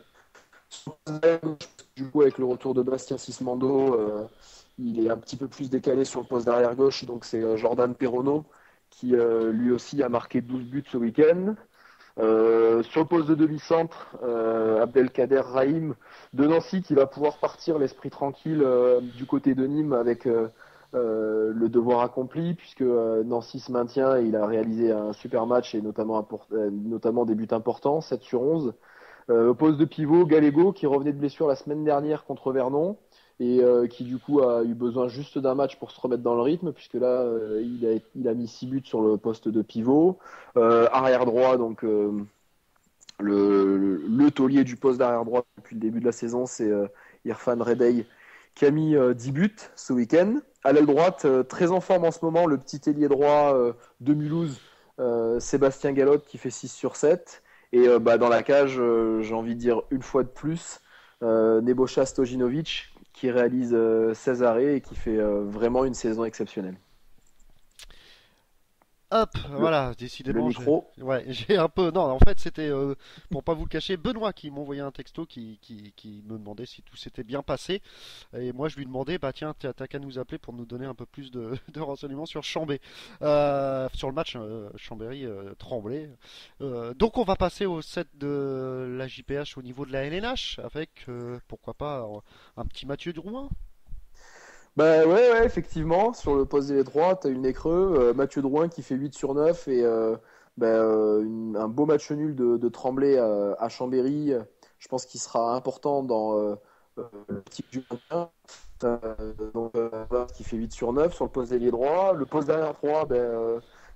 G: Du coup avec le retour de Bastien Sismando, il est un petit peu plus décalé sur le poste d'arrière gauche, donc c'est Jordan Perrono qui lui aussi a marqué 12 buts ce week-end. Sur le poste de demi-centre, Abdelkader Rahim de Nancy qui va pouvoir partir l'esprit tranquille du côté de Nîmes avec le devoir accompli, puisque Nancy se maintient et il a réalisé un super match et notamment des buts importants, 7 sur 11. Au poste de pivot, Gallego qui revenait de blessure la semaine dernière contre Vernon et qui du coup a eu besoin juste d'un match pour se remettre dans le rythme, puisque là il a mis 6 buts sur le poste de pivot. Arrière droit, donc le taulier du poste d'arrière droit depuis le début de la saison, c'est Irfan Redey qui a mis 10 buts ce week-end. À l'aile droite, très en forme en ce moment, le petit ailier droit de Mulhouse, Sébastien Gallotte qui fait 6 sur 7. Et dans la cage, j'ai envie de dire une fois de plus, Nebojša Stojinovic qui réalise 16 arrêts et qui fait vraiment une saison exceptionnelle.
D: Hop, voilà, décidément.
G: Le micro.
D: J'ai un peu. Non, en fait, c'était pour pas vous le cacher, Benoît qui m'envoyait un texto qui me demandait si tout s'était bien passé. Et moi, je lui demandais, tiens, t'as qu'à nous appeler pour nous donner un peu plus de renseignements sur Chambé, sur le match Chambéry-Tremblay. Donc, on va passer au set de la JPH au niveau de la LNH avec, pourquoi pas, un petit Mathieu Drouin.
G: Bah ouais, effectivement, sur le poste d'ailier droit, t'as eu le nez creux, Mathieu Drouin qui fait 8 sur 9 et un beau match nul de Tremblay à Chambéry. Je pense qu'il sera important dans le type du maintien. Voilà, qui fait 8 sur 9 sur le poste d'ailier droit. Le poste derrière droit,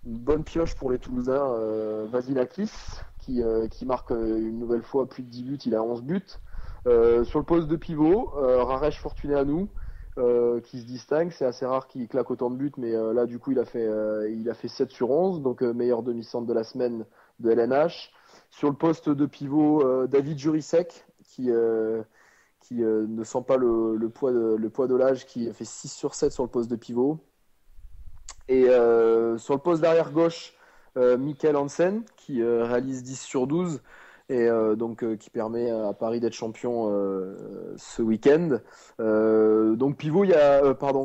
G: une bonne pioche pour les Toulousains, Vasilakis, qui marque une nouvelle fois plus de 10 buts, il a 11 buts. Sur le poste de pivot, Raresh Fortuné-Anou, qui se distingue. C'est assez rare qu'il claque autant de buts, mais là, du coup, il a fait 7 sur 11, donc meilleur demi-centre de la semaine de LNH. Sur le poste de pivot, David Jurisek, qui ne sent pas le poids de l'âge, qui fait 6 sur 7 sur le poste de pivot. Et sur le poste d'arrière gauche, Michael Hansen, qui réalise 10 sur 12 et qui permet à Paris d'être champion ce week-end. Donc pivot,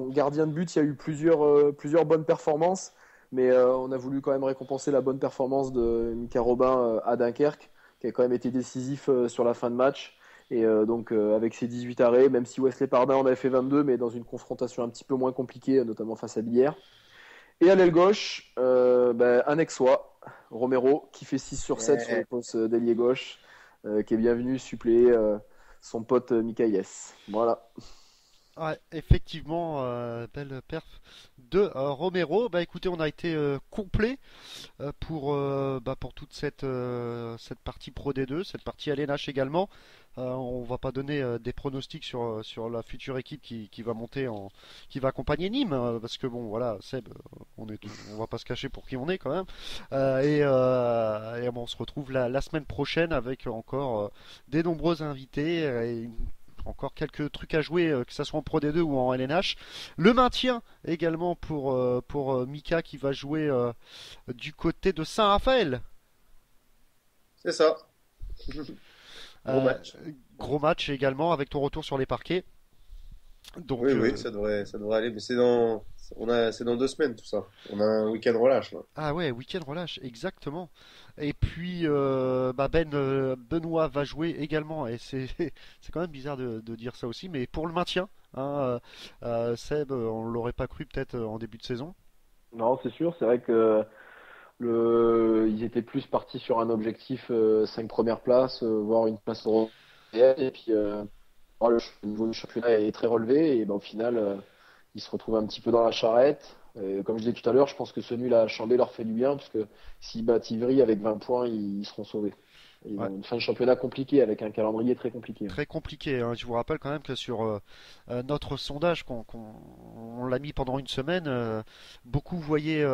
G: gardien de but, il y a eu plusieurs bonnes performances, mais on a voulu quand même récompenser la bonne performance de Mika Robin à Dunkerque, qui a quand même été décisif sur la fin de match. Et avec ses 18 arrêts, même si Wesley Pardin en avait fait 22, mais dans une confrontation un petit peu moins compliquée, notamment face à Billière. Et à l'aile gauche, un Aixois, Romero, qui fait 6 sur 7 sur le poste d'ailier gauche, qui est bienvenu suppléer son pote Mikaïs. Voilà.
D: Ouais, effectivement, belle perf de Romero. Bah écoutez, on a été complet pour toute cette partie Pro D2, cette partie LNH également. On va pas donner des pronostics sur la future équipe qui va monter qui va accompagner Nîmes, parce que bon voilà, Seb, on va pas se cacher pour qui on est quand même. On se retrouve la semaine prochaine avec encore des nombreux invités et encore quelques trucs à jouer, que ce soit en Pro D2 ou en LNH. Le maintien également pour Mika qui va jouer du côté de Saint-Raphaël.
E: C'est ça. Gros match.
D: Gros match également avec ton retour sur les parquets. Donc,
E: oui, ça devrait aller. Mais c'est dans 2 semaines tout ça. On a un week-end relâche là.
D: Ah ouais, week-end relâche, exactement. Et puis Benoît va jouer également. Et c'est quand même bizarre de dire ça aussi, mais pour le maintien, hein, Seb, on l'aurait pas cru peut-être en début de saison.
G: Non, c'est sûr, c'est vrai que ils étaient plus partis sur un objectif 5 premières places, voire une place européenne. Et puis le niveau du championnat est très relevé. Et au final, ils se retrouvent un petit peu dans la charrette. Comme je disais tout à l'heure, je pense que ce nul à Chambé leur fait du bien, parce que s'ils battent Ivry avec 20 points, ils seront sauvés. Ils ont une fin de championnat compliquée, avec un calendrier très compliqué.
D: Très compliqué, hein. Je vous rappelle quand même que sur notre sondage on l'a mis pendant une semaine, beaucoup voyaient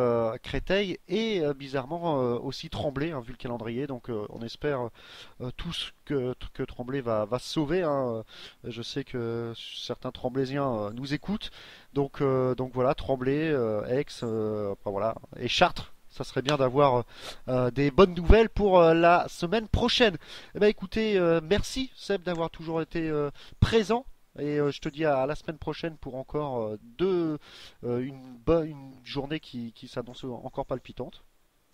D: Créteil et bizarrement aussi Tremblay, hein, vu le calendrier. Donc on espère tous que Tremblay va se sauver, hein. Je sais que certains Tremblaysiens nous écoutent. Donc voilà, Tremblay, Aix, voilà, et Chartres. Ça serait bien d'avoir des bonnes nouvelles pour la semaine prochaine. Eh ben, écoutez, merci Seb d'avoir toujours été présent. Et je te dis à la semaine prochaine pour encore une journée qui s'annonce encore palpitante.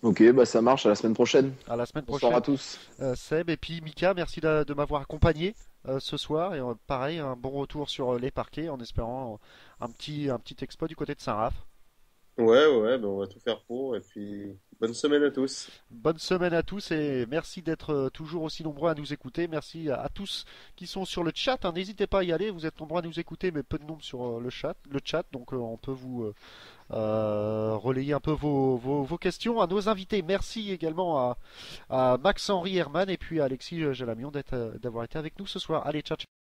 G: Ok, ça marche, à la semaine prochaine.
D: À la semaine
G: Bonsoir
D: prochaine.
G: à tous.
D: Seb et puis Mika, merci de m'avoir accompagné ce soir. Et pareil, un bon retour sur les parquets en espérant un petit exploit du côté de Saint-Raph.
E: Ouais, on va tout faire pour. Et puis, bonne semaine à tous.
D: Bonne semaine à tous et merci d'être toujours aussi nombreux à nous écouter. Merci à tous qui sont sur le chat, hein. N'hésitez pas à y aller, vous êtes nombreux à nous écouter, mais peu de nombre sur le chat. Donc on peut vous relayer un peu vos questions. À nos invités, merci également à Max-Henri Herman et puis à Alexis Jalamion d'avoir été avec nous ce soir. Allez, ciao, ciao.